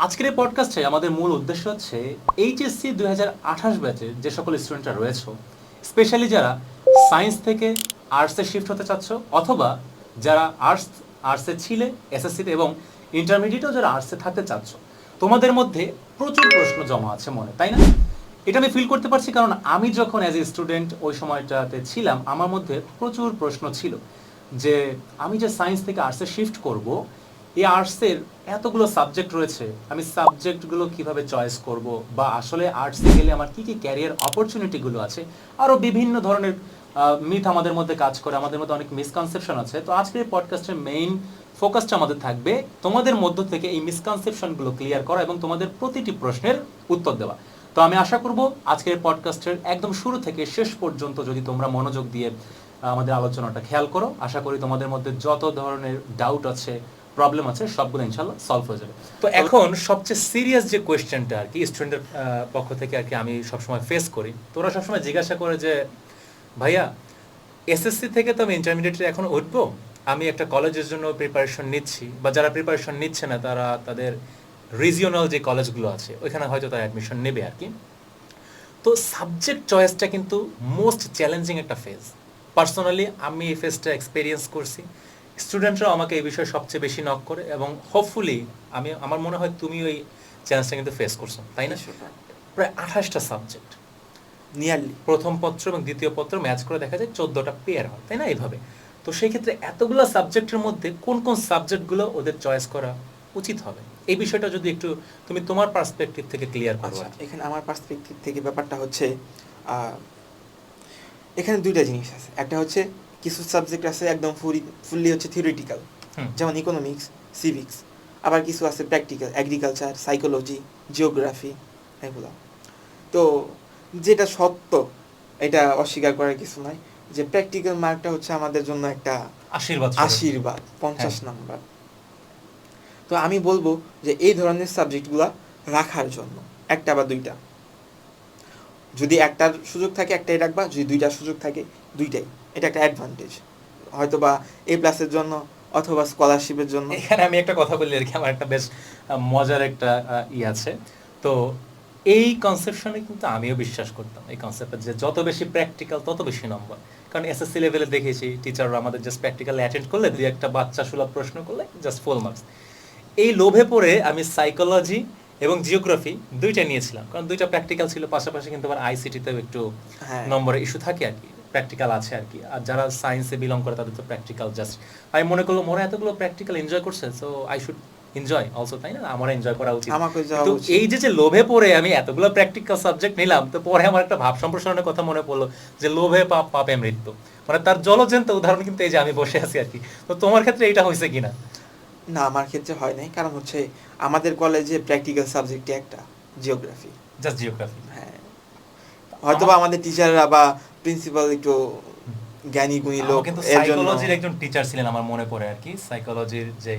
আজকের এই পডকাস্টে আমাদের মূল উদ্দেশ্য হচ্ছে এইচএসসি 2028 ব্যাচের যে সকল স্টুডেন্টরা রয়েছে, স্পেশালি যারা সায়েন্স থেকে আর্টসে শিফট হতে চাচ্ছ, অথবা যারা আর্টসে ছিলে এসএসসিতে এবং ইন্টারমিডিয়েটেও যারা আর্টসে থাকতে চাচ্ছ, তোমাদের মধ্যে প্রচুর প্রশ্ন জমা আছে মনে, তাই না? এটা আমি ফিল করতে পারছি, কারণ আমি যখন অ্যাজ এ স্টুডেন্ট ওই সময়টাতে ছিলাম, আমার মধ্যে প্রচুর প্রশ্ন ছিল যে আমি যে সায়েন্স থেকে আর্টসে শিফট করব, এই আর্টসের এতগুলো সাবজেক্ট রয়েছে, আমি সাবজেক্টগুলো কিভাবে চয়েস করব, বা আসলে আর্টসে গেলে আমার কি কি ক্যারিয়ার অপরচুনিটিগুলো আছে, আরও বিভিন্ন ধরনের মিথ আমাদের মধ্যে কাজ করে, আমাদের মধ্যে অনেক মিসকনসেপশন আছে। তো আজকের এই পডকাস্টের মেইন ফোকাসটা আমাদের থাকবে তোমাদের মধ্য থেকে এই মিসকনসেপশনগুলো ক্লিয়ার করা এবং তোমাদের প্রতিটি প্রশ্নের উত্তর দেওয়া। তো আমি আশা করব আজকের পডকাস্টের একদম শুরু থেকে শেষ পর্যন্ত যদি তোমরা মনোযোগ দিয়ে আমাদের আলোচনাটা খেয়াল করো, আশা করি তোমাদের মধ্যে যত ধরনের ডাউট আছে, প্রবলেম আছে, সবগুলো ইনশাল্লাহ সলভ হয়ে যাবে। তো এখন সবচেয়ে সিরিয়াস যে কোয়েশ্চেনটা আর কি স্টুডেন্টের পক্ষ থেকে আর কি আমি সবসময় ফেস করি, তোরা সবসময় জিজ্ঞাসা করে যে ভাইয়া, এসএসসি থেকে তো আমি ইন্টারমিডিয়েটে এখন উঠবো, আমি একটা কলেজের জন্য প্রিপারেশন নিচ্ছি, বা যারা প্রিপারেশন নিচ্ছে না তারা তাদের রিজিওনাল যে কলেজগুলো আছে ওইখানে হয়তো তারা অ্যাডমিশন নেবে আর কি। তো সাবজেক্ট চয়েসটা কিন্তু মোস্ট চ্যালেঞ্জিং একটা ফেজ। পার্সোনালি আমি এই ফেজটা এক্সপিরিয়েন্স করছি, স্টুডেন্টরাও আমাকে এই বিষয়ে সবচেয়ে বেশি নক করে, এবং হোপফুলি আমার মনে হয় তুমি ওই চ্যালেঞ্জটা কিন্তু ফেস করছো, তাই না? প্রায় 28টা সাবজেক্ট নিয়ারলি প্রথম পত্র এবং দ্বিতীয় পত্র ম্যাচ করে দেখা যায় 14টা পেয়ার হয়, তাই না? এইভাবে তো সেই ক্ষেত্রে এতগুলো সাবজেক্টের মধ্যে কোন কোন সাবজেক্টগুলো ওদের চয়েস করা উচিত হবে, এই বিষয়টা যদি একটু তুমি তোমার পার্সপেক্টিভ থেকে ক্লিয়ার করো। আচ্ছা, এখানে আমার পার্সপেক্টিভ থেকে ব্যাপারটা হচ্ছে এখানে দুইটা জিনিস আছে। একটা হচ্ছে কিছু সাবজেক্ট আছে একদম ফুললি হচ্ছে থিওরিটিক্যাল, যেমন ইকোনমিক্স, সিভিক্স। আবার কিছু আছে প্র্যাকটিক্যাল, এগ্রিকালচার, সাইকোলজি, জিওগ্রাফি, এগুলো। তো যেটা সত্য, এটা অস্বীকার করার কিছু নয়, যে প্র্যাকটিক্যাল মার্কটা হচ্ছে আমাদের জন্য একটা আশীর্বাদ, 50 নাম্বার। তো আমি বলবো যে এই ধরনের সাবজেক্টগুলো রাখার জন্য একটা বা দুইটা, যদি একটার সুযোগ থাকে একটাই রাখবা, যদি দুইটার সুযোগ থাকে দুইটাই। এটা একটা অ্যাডভান্টেজ, হয়তো বা এ প্লাসের জন্য অথবা স্কলারশিপের জন্য। এখানে আমি একটা কথা বলি আর কি, আমার একটা বেশ মজার একটা আছে। তো এই কনসেপশনে কিন্তু আমিও বিশ্বাস করতাম, এই কনসেপ্টে যে যত বেশি প্র্যাকটিক্যাল তত বেশি নম্বর। কারণ এসএসসি লেভেলে দেখেছি টিচাররা আমাদের জাস্ট প্র্যাকটিক্যাল অ্যাটেন্ড করলে, দুই একটা বাচ্চা সুলভ প্রশ্ন করলে জাস্ট ফুল মার্কস। এই লোভে পড়ে আমি সাইকোলজি এবং জিওগ্রাফি দুইটা নিয়েছিলাম, কারণ দুইটা প্র্যাকটিক্যাল ছিল, পাশাপাশি কিন্তু আমার আইসিটিতেও একটু নম্বরের ইস্যু থাকে আর কি, প্র্যাকটিক্যাল আছে আর কি। আর যারা সায়েন্সে বিলং করে তাদের তো প্র্যাকটিক্যাল জাস্ট, আমি মনে করলাম ওরা এতগুলো প্র্যাকটিক্যাল এনজয় করছে, so I should enjoy also, তাই না? আমার এনজয় করা উচিত। তো এই যে লোভে পড়ে আমি এতগুলো প্র্যাকটিক্যাল সাবজেক্ট নিলাম, তো পরে আমার একটা ভাব সম্প্রসারণের কথা মনে পড়লো যে লোভে পাপ, পাপে মৃত্যু, মানে তার জলজ্যান্ত উদাহরণ কিন্তু এই যে আমি বসে আছি আর কি। তো তোমার ক্ষেত্রে এটা হয়েছে কিনা? না, আমার ক্ষেত্রে হয় নাই, কারণ হচ্ছে আমাদের কলেজে প্র্যাকটিক্যাল সাবজেক্টে একটা জিওগ্রাফি, জাস্ট জিওগ্রাফি। হ্যাঁ, হয়তো বা আমাদের টিচাররা বা প্রিন্সিপাল একটু জ্ঞানী গুণী লোক, কিন্তু সাইকোলজির একজন টিচার ছিলেন আমার মনে পড়ে আর কি, সাইকোলজির যে,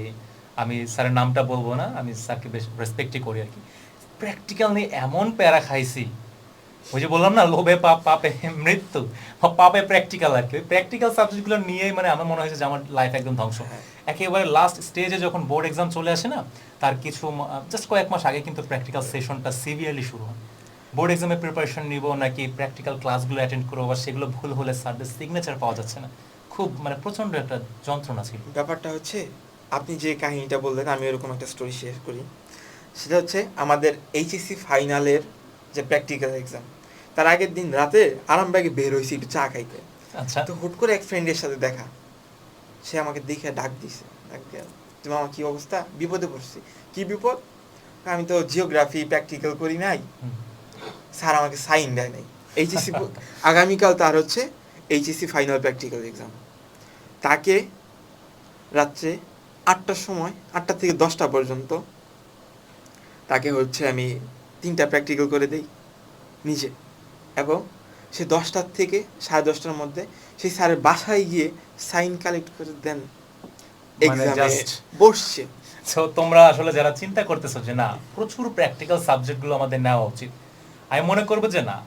আমি স্যারের নামটা বলবো না, আমি স্যারকে বেশ রেসপেক্টই করি আর কি। প্র্যাকটিক্যাল নিয়ে এমন প্যারা খাইছি, ওই যে বললাম না লোভে পাপ, পাপে মৃত্যু, পাপে প্র্যাকটিক্যাল আর কি। প্র্যাকটিক্যাল সাবজেক্টগুলো নিয়েই মানে আমার মনে হয়েছে যে আমার লাইফ একদম ধ্বংস। একেবারে লাস্ট স্টেজে যখন বোর্ড এক্সাম চলে আসে না, তার কিছু জাস্ট কয়েক মাস আগে কিন্তু প্র্যাকটিক্যাল সেশনটা সিভিয়ারলি শুরু হয়। বোর্ড এক্সামের প্রিপারেশন নিব নাকি প্র্যাকটিক্যাল ক্লাসগুলো অ্যাটেন্ড করবো, বা সেগুলো ভুল হলে স্যারদের সিগনেচার পাওয়া যাচ্ছে না, খুব মানে প্রচণ্ড একটা যন্ত্রণা ছিল। ব্যাপারটা হচ্ছে আপনি যে কাহিনীটা বললেন, আমি এরকম একটা স্টোরি শেয়ার করি। সেটা হচ্ছে আমাদের এইচএসসি ফাইনালের যে প্র্যাকটিক্যাল এক্সাম, তার আগের দিন রাতে আরামবাগে বের হয়েছি একটু চা খাইতে। আচ্ছা, তো হুট করে এক ফ্রেন্ডের সাথে দেখা, সে আমাকে দেখে ডাক দিছে, তুমি আমার কী অবস্থা, বিপদে পড়ছি। কি বিপদ? আমি তো জিওগ্রাফি প্র্যাকটিক্যাল করি নাই, স্যার আমাকে সাইন দেয় নাই। এইচএসসি আগামীকাল তার হচ্ছে এইচএসসি ফাইনাল প্র্যাকটিক্যাল এক্সাম। তাকে রাত্রে 8টার সময়, 8টা থেকে 10টা পর্যন্ত তাকে হচ্ছে আমি 3টা প্র্যাকটিক্যাল করে দেই নিজে, এবং সে 10টার থেকে 10:30টার মধ্যে সেই স্যারের বাসায় গিয়ে সাইন কালেক্ট করে দেন, এক্সামে বসছে। সো তোমরা আসলে যারা চিন্তা করতেছো যে না প্রচুর প্র্যাকটিক্যাল সাবজেক্টগুলো আমাদের নেওয়া উচিত, আমি মনে করবো যে না,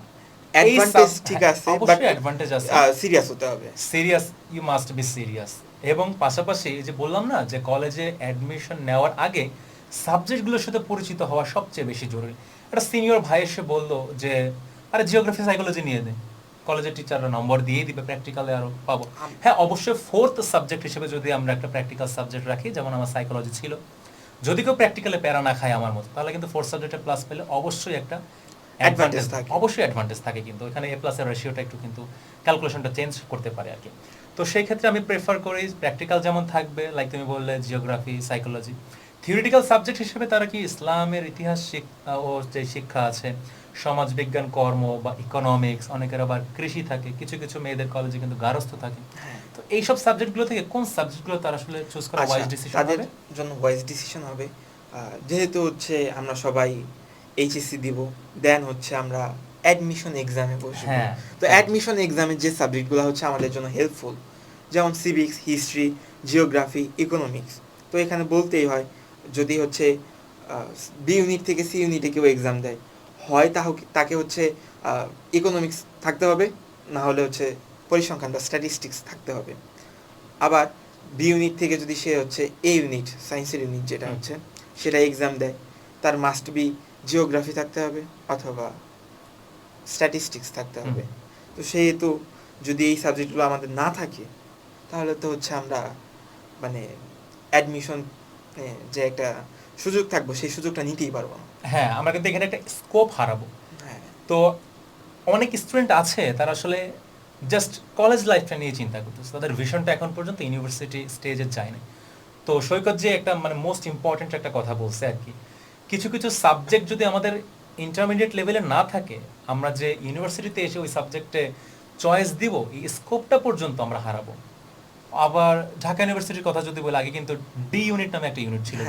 অ্যাডভান্টেজ ঠিক আছে, বাট অ্যাডভান্টেজ আছে, সিরিয়াস হতে হবে, serious, you must be serious. এবং পাশাপাশি যে বললাম না যে কলেজে অ্যাডমিশন নেওয়ার আগে সাবজেক্টগুলোর সাথে পরিচিত হওয়া সবচেয়ে বেশি জরুরি। একটা সিনিয়র ভাই এসে বললো যে আরে জিওগ্রাফি সাইকোলজি নিয়ে দে, কলেজের টিচাররা নম্বর দিয়েই দিবে, প্র্যাকটিক্যালে আরও পাবো। হ্যাঁ, অবশ্যই ফোর্থ সাবজেক্ট হিসেবে যদি আমরা একটা প্র্যাকটিক্যাল সাবজেক্ট রাখি, যেমন আমার সাইকোলজি ছিল, যদি কেউ প্র্যাকটিক্যালে প্যারা না খায় আমার মতো, তাহলে কিন্তু ফোর্থ সাবজেক্টে প্লাস পেলে অবশ্যই একটা অ্যাডভান্টেজ থাকে, অবশ্যই অ্যাডভান্টেজ থাকে। কিন্তু এখানে এ প্লাসের রেশিওটা একটু কিন্তু ক্যালকুলেশনটা চেঞ্জ করতে পারে আর কি। তো সেই ক্ষেত্রে আমি প্রেফার করি প্র্যাকটিক্যাল যেমন থাকবে, লাইক তুমি বললে জিওগ্রাফি, সাইকোলজি। থিওরিটিক্যাল সাবজেক্ট হিসেবে তারা কি ইসলামের ইতিহাস ও যে শিক্ষা আছে, সমাজবিজ্ঞান, কর্ম বা ইকোনমিক্স, অনেকের আবার কৃষি থাকে, কিছু কিছু মেয়েদের কলেজে কিন্তু গার্হস্থ্য থাকে। তো এইসব সাবজেক্টগুলো থেকে কোন সাবজেক্টগুলো তারা আসলে চুজ করা ওয়াইজ ডিসিশন হবে? তাদের জন্য ওয়াইজ ডিসিশন হবে, যেহেতু হচ্ছে আমরা সবাই এইচএসসি দিব, দেন হচ্ছে আমরা অ্যাডমিশন এক্সামে বসবো। তো অ্যাডমিশন এক্সামের যে সাবজেক্টগুলো হচ্ছে আমাদের জন্য হেল্পফুল, যেমন সিভিক্স, হিস্ট্রি, জিওগ্রাফি, ইকোনমিক্স। তো এখানে বলতেই হয়, যদি হচ্ছে বি ইউনিট থেকে সি ইউনিটে কেউ এক্সাম দেয়, হয় তাকে হচ্ছে ইকোনমিক্স থাকতে হবে, না হলে হচ্ছে পরিসংখ্যান বা স্ট্যাটিস্টিক্স থাকতে হবে। আবার বি ইউনিট থেকে যদি সে হচ্ছে এ ইউনিট, সায়েন্সের ইউনিট যেটা হচ্ছে, সেটা এক্সাম দেয়, তার মাস্ট বি জিওগ্রাফি থাকতে হবে অথবা স্ট্যাটিস্টিক্স থাকতে হবে। তো সেহেতু যদি এই সাবজেক্টগুলো আমাদের না থাকে, তাহলে তো হচ্ছে আমরা মানে অ্যাডমিশন যে একটা সুযোগ থাকবো, সেই সুযোগটা নিতেই পারবো না। হ্যাঁ, আমরা কিন্তু এখানে একটা স্কোপ হারাবো। তো অনেক স্টুডেন্ট আছে তারা আসলে জাস্ট কলেজ লাইফটা নিয়ে চিন্তা করতেছে, তাদের ভিশনটা এখন পর্যন্ত ইউনিভার্সিটি স্টেজে যায় না। তো সৈকত যে একটা মানে মোস্ট ইম্পর্টেন্ট একটা কথা বলছে আর কি, কিছু কিছু সাবজেক্ট যদি আমাদের ইন্টারমিডিয়েট লেভেলে না থাকে, আমরা যে ইউনিভার্সিটিতে এসে ওই সাবজেক্টে চয়েস দিব, এই স্কোপটা পর্যন্ত আমরা হারাবো। আবার ঢাকা ইউনিভার্সিটির কথা যদি বলি, আগে কিন্তু ডি ইউনিট নামে একটা ইউনিট ছিল,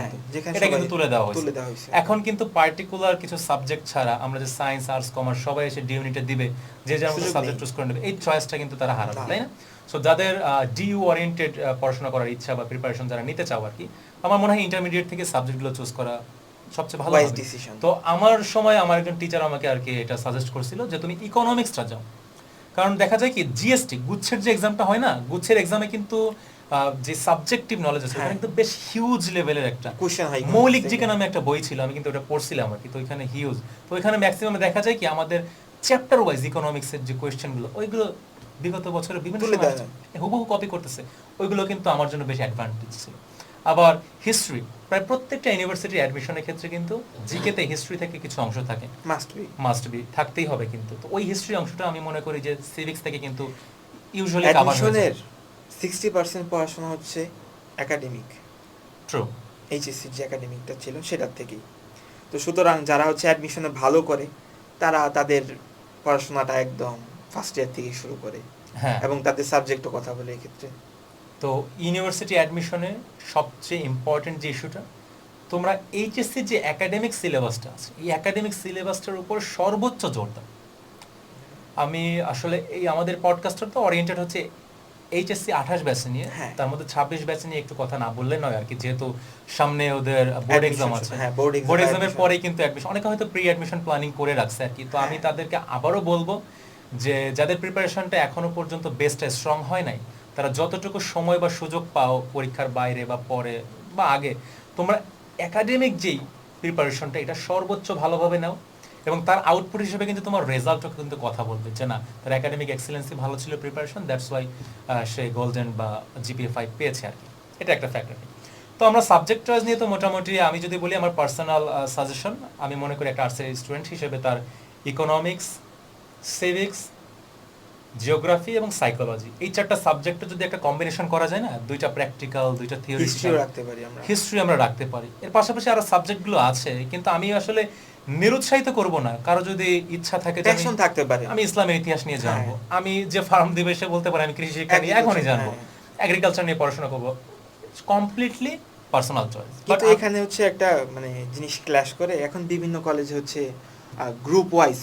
এটা কিন্তু তুলে দেওয়া হয়েছে। এখন কিন্তু পার্টিকুলার কিছু সাবজেক্ট ছাড়া আমরা যে সায়েন্স, আর্টস, কমার্স সবাই এসে ডি ইউনিটে দিবে, যে যেমন সাবজেক্ট চুজ করে নেবে, এই চয়েসটা কিন্তু তারা হারাবে, তাই না? সো যাদের ডিইউ ওরিয়েন্টেড পড়াশোনা করার ইচ্ছা বা প্রিপারেশন যারা নিতে চাও আর কি, আমার মনে হয় ইন্টারমিডিয়েট থেকে সাবজেক্টগুলো চুজ করা সবচেয়ে ভালো হবে। তো আমার সময় আমার একজন টিচার আমাকে আর কি এটা সাজেস্ট করছিল যে তুমি ইকোনমিক্সটা যাও, কারণ দেখা যায় কি জিএসটি গুচ্ছের যে এক্সামটা হয় না, গুচ্ছের এক্সামে কিন্তু যে সাবজেক্টিভ নলেজ আছে ওখানে কিন্তু বেশ হিউজ লেভেলের একটা মৌলিক জিকে নামে একটা বই ছিল, আমি কিন্তু ওটা পড়ছিলাম আর কি। তো ওইখানে হিউজ, তো ওইখানে ম্যাক্সিমাম দেখা যায় কি আমাদের চ্যাপ্টার ওয়াইজ ইকোনমিক্সের যে কোয়েশ্চেনগুলো, ওইগুলো বিগত বছরে বিভিন্ন হুবহু কপি করতেছে, ওইগুলো কিন্তু আমার জন্য বেশ অ্যাডভান্টেজ ছিল। আবার হিস্ট্রি, প্রায় প্রত্যেকটা ইউনিভার্সিটি অ্যাডমিশনের ক্ষেত্রে কিন্তু জিকেতে হিস্ট্রি থেকে কিছু অংশ থাকে, মাস্ট বি থাকতেই হবে কিন্তু। তো ওই হিস্ট্রি অংশটা আমি মনে করি যে সিভিক্স থেকে কিন্তু ইউজুয়ালি কভার হয়ে যায়। 60% পড়াশোনা হচ্ছে একাডেমিক, ট্রু, এইচএসসি যে একাডেমিকটা ছিল সেটার থেকেই। তো সুতরাং যারা হচ্ছে অ্যাডমিশনে ভালো করে, তারা তাদের পড়াশোনাটা একদম ফার্স্ট ইয়ার থেকে শুরু করে, এবং তাদের সাবজেক্টও কথা বলে এক্ষেত্রে। তো ইউনিভার্সিটি অ্যাডমিশনে সবচেয়ে ইম্পর্টেন্ট যে ইস্যুটা, তোমরা এইচএসসি যে একাডেমিক সিলেবাসটা আছে, এই একাডেমিক সিলেবাসটার উপর সর্বোচ্চ জোর দাও। আমি আসলে এই আমাদের পডকাস্টার তো ওরিয়েন্টেড হচ্ছে এইচএসসি 28 ব্যাচ নিয়ে, তার মধ্যে 26 ব্যাচ নিয়ে একটু কথা না বললে নয় আর কি, যেহেতু সামনে ওদের বোর্ড এক্সাম আছে। বোর্ড এক্সামের পরে কিন্তু অ্যাডমিশন, অনেকে হয়তো প্রি অ্যাডমিশন প্ল্যানিং করে রাখছে আর কি। তো আমি তাদেরকে আবারও বলবো যে যাদের প্রিপারেশনটা এখনো পর্যন্ত বেস্ট স্ট্রং হয় নাই, তারা যতটুকু সময় বা সুযোগ পাও পরীক্ষার বাইরে বা পরে বা আগে, তোমরা একাডেমিক যেই প্রিপারেশনটা এটা সর্বোচ্চ ভালোভাবে নাও, এবং তার আউটপুট হিসেবে কিন্তু তোমার রেজাল্টও কিন্তু কথা বলবে যে না, তার একাডেমিক এক্সেলেন্সি ভালো ছিল, preparation, that's why say golden বা জিপিএ 5 পেয়েছে আর কি। এটা একটা ফ্যাক্টর। তো আমরা সাবজেক্ট চয়েস নিয়ে তো মোটামুটি, আমি যদি বলি আমার পার্সোনাল সাজেশন, আমি মনে করি একটা আর্টসের স্টুডেন্ট হিসেবে তার ইকোনমিক্স, সিভিক্স, জিওগ্রাফি এবং সাইকোলজি, এই চারটা সাবজেক্টে যদি একটা কম্বিনেশন করা যায় না, দুইটা প্র্যাকটিক্যাল, দুইটা থিওরি, হিস্ট্রি আমরা রাখতে পারি। এর পাশাপাশি আরো সাবজেক্টগুলো আছে, কিন্তু আমি আসলে নিরুৎসাহিত করব না। কারো যদি ইচ্ছা থাকে যে আমি ইসলামের ইতিহাস নিয়ে জানবো, আমি যে ফার্ম দিবে সে বলতে পারে আমি কৃষি শিক্ষা নিয়ে এখনই জানবো, এগ্রিকালচার নিয়ে পড়াশোনা করবো, কমপ্লিটলি পার্সোনাল চয়েস। কিন্তু এখানে হচ্ছে একটা মানে জিনিস ক্ল্যাশ করে, এখন বিভিন্ন কলেজে হচ্ছে গ্রুপ ওয়াইজ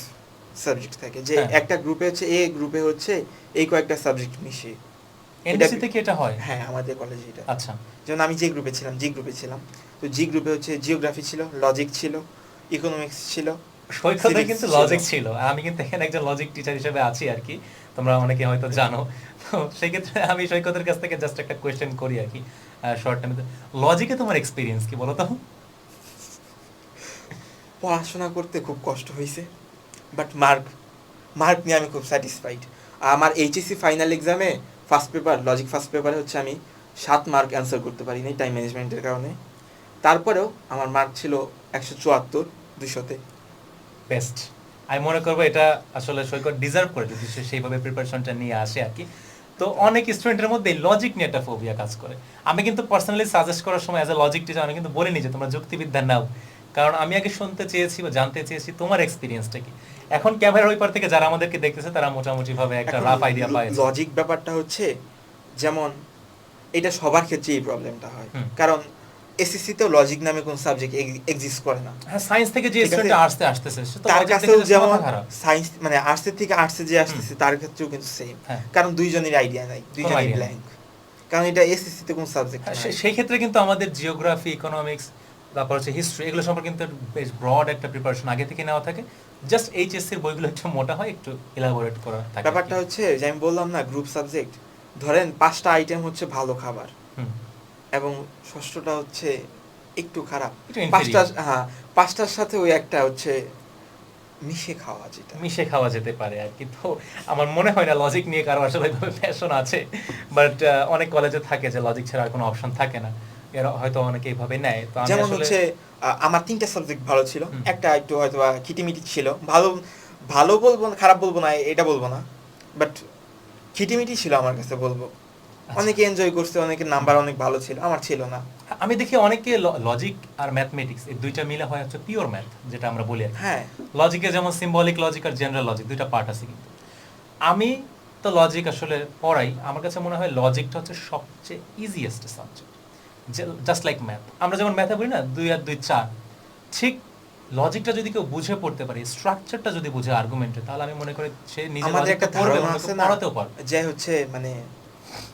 সাবজেক্ট থাকে, যে একটা গ্রুপে হচ্ছে এ গ্রুপে হচ্ছে এই কয়েকটা সাবজেক্ট মিশে। এনসি থেকে এটা হয়? হ্যাঁ, আমাদের কলেজে এটা। আচ্ছা, যেমন আমি যে গ্রুপে ছিলাম, জি গ্রুপে ছিলাম, তো জি গ্রুপে হচ্ছে জিওগ্রাফি ছিল, লজিক ছিল, ইকোনমিক্স ছিল, সৈকতে কিন্তু লজিক ছিল। আমি কিন্তু এখানে একজন লজিক টিচার হিসেবে আছি আর কি, তোমরা অনেকে হয়তো জানো। তো সেই ক্ষেত্রে আমি সৈকতের কাছ থেকে জাস্ট একটা কোয়েশ্চেন করি আর কি শর্ট টাইমে, লজিকে তোমার এক্সপিরিয়েন্স কি বলো তো? পড়াশোনা করতে খুব কষ্ট হয়েছে, বাট মার্ক নিয়ে আমি খুব স্যাটিসফাইড। আমার এইচএসসি ফাইনাল এক্সামে লজিক ফার্স্ট পেপারে হচ্ছে আমি 7 মার্ক অ্যান্সার করতে পারিনি টাইম ম্যানেজমেন্টের কারণে। তারপরেও আমার মার্ক ছিল 174 200-তে। বেস্ট। আমি মনে করবো এটা আসলে সৈকত ডিজার্ভ করে যদি সে সেইভাবে প্রিপারেশনটা নিয়ে আসে আর কি। তো অনেক স্টুডেন্টের মধ্যে লজিক নিয়ে একটা ফোবিয়া কাজ করে। আমি কিন্তু পার্সোনালি সাজেস্ট করার সময় অ্যাজ এ লজিক টিচার আমি কিন্তু বলিনি যে তোমরা যুক্তিবিদ্যা নাও, কারণ আমি আগে শুনতে চেয়েছি বা জানতে চেয়েছি তোমার এক্সপিরিয়েন্সটা কি। এখন ক্যামেরার ওই পার থেকে যারা আমাদেরকে দেখতেছে তারা মোটামুটি ভাবে একটা রাফ আইডিয়া পায়। লজিক ব্যাপারটা হচ্ছে যেমন এটা সবার ক্ষেত্রে এই প্রবলেমটা হয়, কারণ এসএসসি তেও লজিক নামে কোন সাবজেক্ট এক্সিস্ট করে না। হ্যাঁ, সায়েন্স থেকে যে স্টুডেন্ট আর্টসে আসতেছে সে তো তার লজিক কাছেও থেকে যেমন মাথা খারাপ। সায়েন্স মানে আর্টসের থেকে আর্টসে যে আসতেছে তার ক্ষেত্রেও কিন্তু সেম, হ্যাঁ। কারণ দুইজনের আইডিয়া নাই, দুইজনের idea ব্ল্যাঙ্ক, কারণ এটা এসএসসি তে কোন সাবজেক্ট হ্যাঁ, নাই। সেই ক্ষেত্রে কিন্তু আমাদের জিওগ্রাফি, ইকোনমিক্স, তারপর হচ্ছে হিস্ট্রি, এগুলো সম্পর্কে কিন্তু বেশ ব্রড একটা প্রিপারেশন আগে থেকে নেওয়া থাকে। জাস্ট এইচএসসির বইগুলো একটু মোটা হয়, একটু এলাবোরেট করা থাকে। ব্যাপারটা হচ্ছে যে আমি বললাম না গ্রুপ সাবজেক্ট, ধরেন 5টা আইটেম হচ্ছে ভালো খাবার এবং ষষ্ঠটা হচ্ছে একটু খারাপ, একটু inferior। 5টার সাথে ওই একটা হচ্ছে মিশে খাওয়া, যেটা মিশে খাওয়া যেতে পারে আর কি। তো আমার মনে হয় না লজিক নিয়ে কারো আসলে ওইভাবে প্যাশন আছে, বাট অনেক কলেজে থাকে যে লজিক ছাড়া আর কোনো অপশন থাকে না, এরা হয়তো অনেকে এইভাবে নেয়। তো আমি যেমন আসলে হচ্ছে আমার 3টা সাবজেক্ট ভালো ছিল, একটা একটু হয়তো খিটিমিটি ছিল, ভালো বলবো না, খারাপ বলবো না, এটা বলবো না, বাট খিটিমিটি ছিল আমার কাছে বলবো। অনেকে এনজয় করছে, অনেকের নাম্বার অনেক ভালো ছিল, আমার ছিল না। আমি দেখি অনেকে লজিক আর ম্যাথমেটিক্স এই দুইটা মিলে হয় হচ্ছে পিওর ম্যাথ, যেটা আমরা বলি আর কি। হ্যাঁ, লজিকে যেমন সিম্বলিক লজিক আর জেনারেল লজিক দুইটা পার্ট আছে, কিন্তু আমি তো লজিক আসলে পড়াই। আমার কাছে মনে হয় লজিকটা হচ্ছে সবচেয়ে easiest subject, just like math. আমরা যেমন ম্যাথে বলি না 2 আর 2 4, ঠিক লজিকটা যদি কেউ বুঝে পড়তে পারে, স্ট্রাকচারটা যদি বুঝে আর্গুমেন্টে, তাহলে আমি মনে করি সে নিজে আমাদের একটা ধারণা আছে না পড়াতেও পারবে, যে হচ্ছে মানে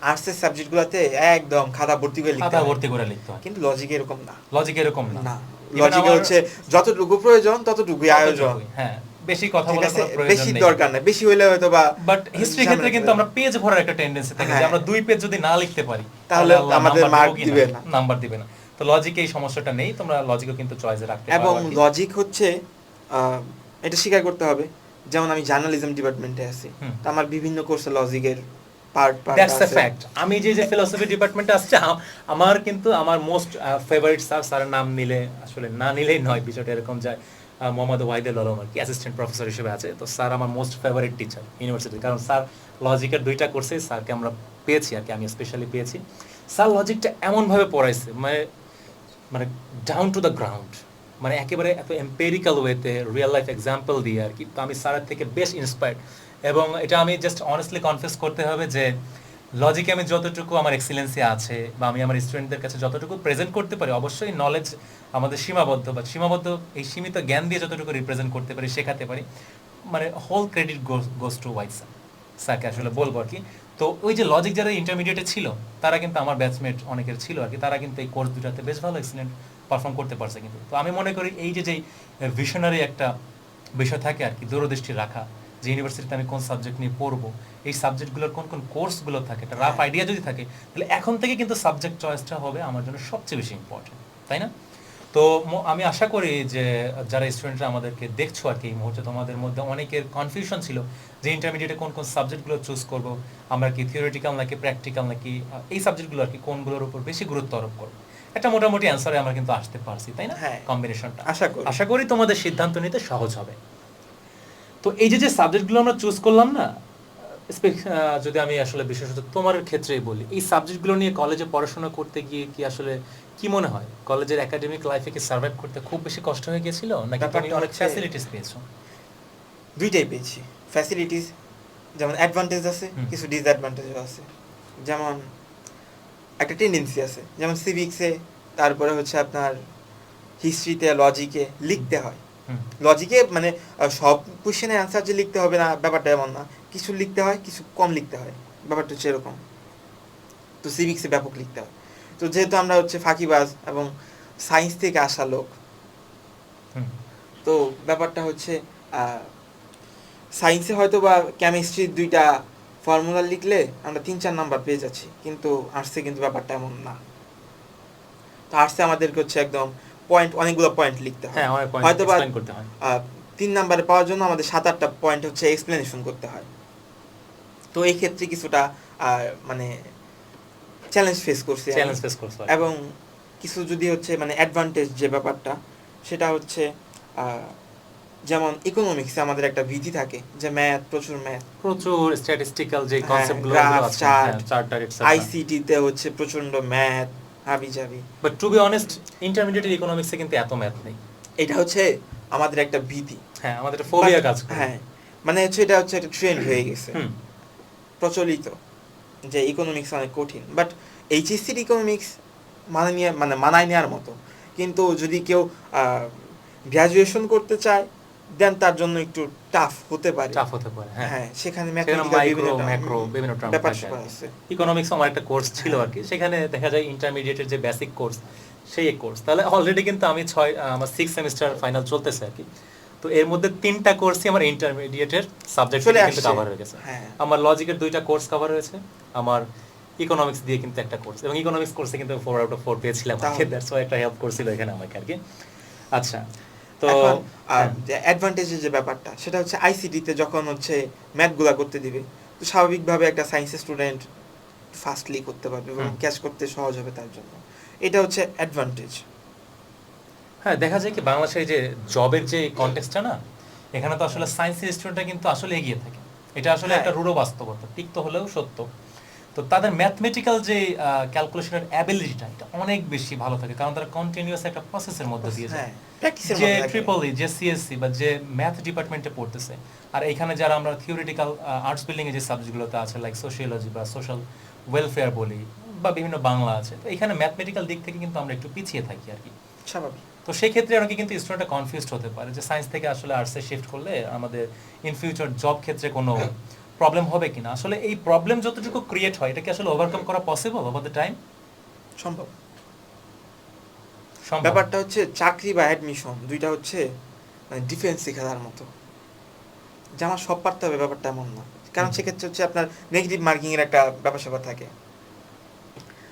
আর্টসের সাবজেক্টগুলোতে একদম খাতা ভর্তি করে লিখতে খাতা হয়, ভর্তি করে লিখতে হয়, কিন্তু লজিকে এরকম না। লজিক এরকম না। না, Even লজিকে আমার- হচ্ছে যতটুকু প্রয়োজন ততটুকুই আয়োজন, হ্যাঁ, বেশি কথা ঠিক বলার আছে, কোনো প্রয়োজন বেশি নেই। দরকার নাই, বেশি হইলে হয়তো বা বাট হিস্ট্রি ক্ষেত্রে কিন্তু আমরা পেজ ভরার একটা টেন্ডেন্সি থাকে, যে হ্যাঁ। আমরা 2 পেজ যদি না লিখতে পারি তাহলে আল্লাহ আমাদের নাম্বার মার্ক দেবো কি দিবে না। নাম্বার দিবে না। তো লজিকে এই সমস্যাটা নেই, তোমরা লজিকও কিন্তু চয়েসে রাখতে পারো এবং আর কি। লজিক হচ্ছে এটা স্বীকার করতে হবে, যেমন আমি জার্নালিজম ডিপার্টমেন্টে আছি, তো আমার বিভিন্ন কোর্সে লজিকের পার্ট দ্যাটস এ আছে। ফ্যাক্ট। আমি যে ফিলোসফি ডিপার্টমেন্টে আসছে, আমার কিন্তু আমার মোস্ট ফেভারিট স্যারের নাম নিলে আসলে না নিলেই নয়, বিষয়টা এরকম যায়। মোহাম্মদ ওয়াহিদুল আলম আর কি অ্যাসিস্ট্যান্ট প্রফেসর হিসেবে আছে। তো স্যার আমার মোস্ট ফেভারিট টিচার ইউনিভার্সিটি, কারণ স্যার লজিকের 2টা কোর্সে স্যারকে আমরা পেয়েছি আর কি, আমি স্পেশালি পেয়েছি। স্যার লজিকটা এমনভাবে পড়াইছে, মানে ডাউন টু দ্য গ্রাউন্ড, মানে একেবারে এত এম্পেরিক্যাল ওয়েতে রিয়েল লাইফ এক্সাম্পল দিয়ে আর কি। তো আমি স্যারের থেকে বেশ ইন্সপায়ার্ড, এবং এটা আমি জাস্ট অনেস্টলি কনফেস করতে হবে যে লজিকে আমি যতটুকু আমার এক্সিলেন্সি আছে, বা আমি আমার স্টুডেন্টদের কাছে যতটুকু প্রেজেন্ট করতে পারি, অবশ্যই নলেজ আমাদের সীমাবদ্ধ এই সীমিত জ্ঞান দিয়ে যতটুকু রিপ্রেজেন্ট করতে পারি, শেখাতে পারি, মানে whole credit goes to wide স্যারকে আসলে বলবো আর কি। তো ওই যে লজিক যারা ইন্টারমিডিয়েটে ছিল, তারা কিন্তু আমার ব্যাচমেট অনেকের ছিল আর কি, তারা কিন্তু এই কোর্স 2টাতে বেশ ভালো এক্সিলেন্ট পারফর্ম করতে পারছে কিন্তু। তো আমি মনে করি এই যে ভিশনারি একটা বিষয় থাকে আর কি, দূরদৃষ্টি রাখা, যে ইউনিভার্সিটিতে আমি কোন সাবজেক্ট নিয়ে পড়বো, এই সাবজেক্টগুলোর কোন কোন কোর্সগুলো থাকে, একটা রাফ আইডিয়া যদি থাকে, তাহলে এখন থেকে কিন্তু সাবজেক্ট চয়েসটা হবে আমার জন্য সবচেয়ে বেশি ইম্পর্টেন্ট, তাই না? তো আমি আশা করি যে যারা স্টুডেন্টরা আমাদেরকে দেখছো আর কি, এই মুহূর্তে তোমাদের মধ্যে অনেকের কনফিউশন ছিল যে ইন্টারমিডিয়েটে কোন কোন সাবজেক্টগুলো চুজ করব, আমরা কি থিওরিটিক্যাল নাকি প্র্যাকটিক্যাল নাকি এই সাবজেক্টগুলো আর কি কোনগুলোর উপর বেশি গুরুত্ব আরোপ করবো, একটা মোটামুটি অ্যান্সারে আমরা কিন্তু আসতে পারছি, তাই না? হ্যাঁ, কম্বিনেশনটা আশা করি তোমাদের সিদ্ধান্ত নিতে সহজ হবে। তো এই যে সাবজেক্টগুলো আমরা চুজ করলাম না, যদি আমি আসলে বিশেষত তোমার ক্ষেত্রেই বলি, এই সাবজেক্টগুলো নিয়ে কলেজে পড়াশোনা করতে গিয়ে কি আসলে কি মনে হয়, কলেজের একাডেমিক লাইফে কি সার্ভাইভ করতে খুব বেশি কষ্ট হয়ে গিয়েছিল, নাকি তুমি অনেক ফ্যাসিলিটিস পেয়েছো? দুইটাই পেয়েছি। ফ্যাসিলিটিস যেমন অ্যাডভান্টেজ আছে, কিছু ডিসঅ্যাডভান্টেজও আছে। যেমন একটা টেন্ডেন্সি আছে, যেমন সিভিক্সে, তারপরে হচ্ছে আপনার হিস্ট্রিতে, লজিকে লিখতে হয়। লজিকে মানে সব কোশ্চেনের অ্যান্সার যে লিখতে হবে না, ব্যাপারটা এমন না, কিছু লিখতে হয়, কিছু কম লিখতে হয়, ব্যাপারটা হচ্ছে এরকম। তো সিভিক্সে ব্যাপক লিখতে হয়। তো যেহেতু আমরা হচ্ছে ফাঁকিবাজ এবং সায়েন্স থেকে আসা লোক, তো ব্যাপারটা হচ্ছে সায়েন্সে হয়তো বা কেমিস্ট্রির 2টা ফর্মুলা লিখলে আমরা 3-4 নাম্বার পেয়ে যাচ্ছি, কিন্তু আর্টসে কিন্তু ব্যাপারটা এমন না। তো আর্টসে আমাদেরকে হচ্ছে একদম পয়েন্ট, অনেকগুলো পয়েন্ট লিখতে হয়, হ্যাঁ অনেক পয়েন্ট হয়তো বা এক্সপ্লেইন করতে হয়। 3 নাম্বারে পাওয়ার জন্য আমাদের 7-8টা পয়েন্ট হচ্ছে এক্সপ্লেনেশন করতে হয়। তো এই ক্ষেত্রে কিছুটা মানে চ্যালেঞ্জ ফেস করছি আমি। চ্যালেঞ্জ ফেস করছো এবং কিছু যদি হচ্ছে মানে অ্যাডভান্টেজ যে ব্যাপারটা, সেটা হচ্ছে যেমন ইকোনমিক্সে আমাদের একটা ভীতি থাকে যে প্রচুর ম্যাথ, প্রচুর স্ট্যাটিস্টিক্যাল যে কনসেপ্টগুলো গ্রাফ, আছে, চার্ট, চার্ট এটসেট্রা। আইসিটিতে হচ্ছে প্রচন্ড ম্যাথ হাবিজাবি। But to be honest intermediate ইকোনমিক্সে কিন্তু এত ম্যাথ নেই। এটা হচ্ছে আমাদের একটা ভীতি, হ্যাঁ আমাদের ফোবিয়া কাজ করে। হ্যাঁ মানে হচ্ছে এটা হচ্ছে একটা ট্রেন্ড হয়ে গেছে, প্রচলিত, যে ইকোনমিক্স অনেক কঠিন। বাট এইচএসসির ইকোনমিক্স মানায় নেওয়ার মতো, কিন্তু যদি কেউ গ্র্যাজুয়েশন করতে চায় দেন তার জন্য একটু টাফ হতে পারে। হ্যাঁ সেখানে ম্যাক্রো বিভিন্ন টার্ম ব্যাপার আছে। ইকোনমিক্স আমার একটা কোর্স ছিল আর কি, সেখানে দেখা যায় ইন্টারমিডিয়েটের যে বেসিক কোর্স সেই কোর্স, তাহলে অলরেডি কিন্তু আমি আমার 6 সেমিস্টার ফাইনাল চলতেছে আর কি। তো এর মধ্যে 3টা কোর্সই আমার ইন্টারমিডিয়েটের সাবজেক্ট থেকে কিন্তু কভার হয়ে গেছে। আমার লজিকের 2টা কোর্স কভার হয়েছে, আমার ইকোনমিক্স দিয়ে কিন্তু একটা কোর্স, এবং ইকোনমিক্স কোর্সে কিন্তু 4/4 পেয়েছিলাম। দ্যাটস ওয়াই একটা হেল্প করছিল এখানে আমাকে আর কি। আচ্ছা তো অ্যাডভান্টেজের যে ব্যাপারটা সেটা হচ্ছে আইসিটিতে যখন হচ্ছে ম্যাথগুলা করতে দিবে, তো স্বাভাবিকভাবে একটা সায়েন্সের স্টুডেন্ট ফাস্টলি করতে পারবে এবং ক্যাচ করতে সহজ হবে তার জন্য, এটা হচ্ছে অ্যাডভান্টেজ। হ্যাঁ দেখা যায় কি বাংলাদেশের যে জবের যে কনটেক্সটটা না, এখানে তো আসলে সায়েন্সের স্টুডেন্টরা কিন্তু আসলে এগিয়ে থাকে, এটা আসলে একটা রূঢ় বাস্তবতা, তিক্ত হলেও সত্য। তো তাদের ম্যাথমেটিক্যাল যে ক্যালকুলেশনের অ্যাবিলিটিটা এটা অনেক বেশি ভালো থাকে, কারণ তারা কন্টিনিউয়াস একটা প্রসেসের মধ্যে দিয়ে যায়। যে ট্রিপল ই, যে সিএসসি বা যে ম্যাথ ডিপার্টমেন্টে পড়তেছে, আর এখানে যারা আমরা থিওরিটিক্যাল আর্টস বিল্ডিং এর যে সাবজেক্টগুলোতে আছে লাইক সোশিওলজি বা সোশ্যাল ওয়েলফেয়ার বলি বা বিভিন্ন বাংলা আছে, তো এখানে ম্যাথমেটিক্যাল দিক থেকে কিন্তু আমরা একটু পিছিয়ে থাকি আর কি, স্বাভাবিক। তো সেই ক্ষেত্রে অনেকে কিন্তু স্টুডেন্টরা কনফিউজড হতে পারে যে সায়েন্স থেকে আসলে আর্টসে শিফট করলে আমাদের ইন ফিউচার জব ক্ষেত্রে কোনো প্রবলেম হবে কিনা। আসলে এই প্রবলেম যতটুকু ক্রিয়েট হয় এটা কি আসলে ওভারকাম করা পসিবল ওভার দ্য টাইম? সম্ভব। ব্যাপারটা হচ্ছে চাকরি বা অ্যাডমিশন দুইটা হচ্ছে মানে ডিফেন্স খেলার মতো, যে আমার সব পারতে হবে ব্যাপারটা এমন না, কারণ সেক্ষেত্রে হচ্ছে আপনার নেগেটিভ মার্কিং এর একটা ব্যাপার স্যাপার থাকে।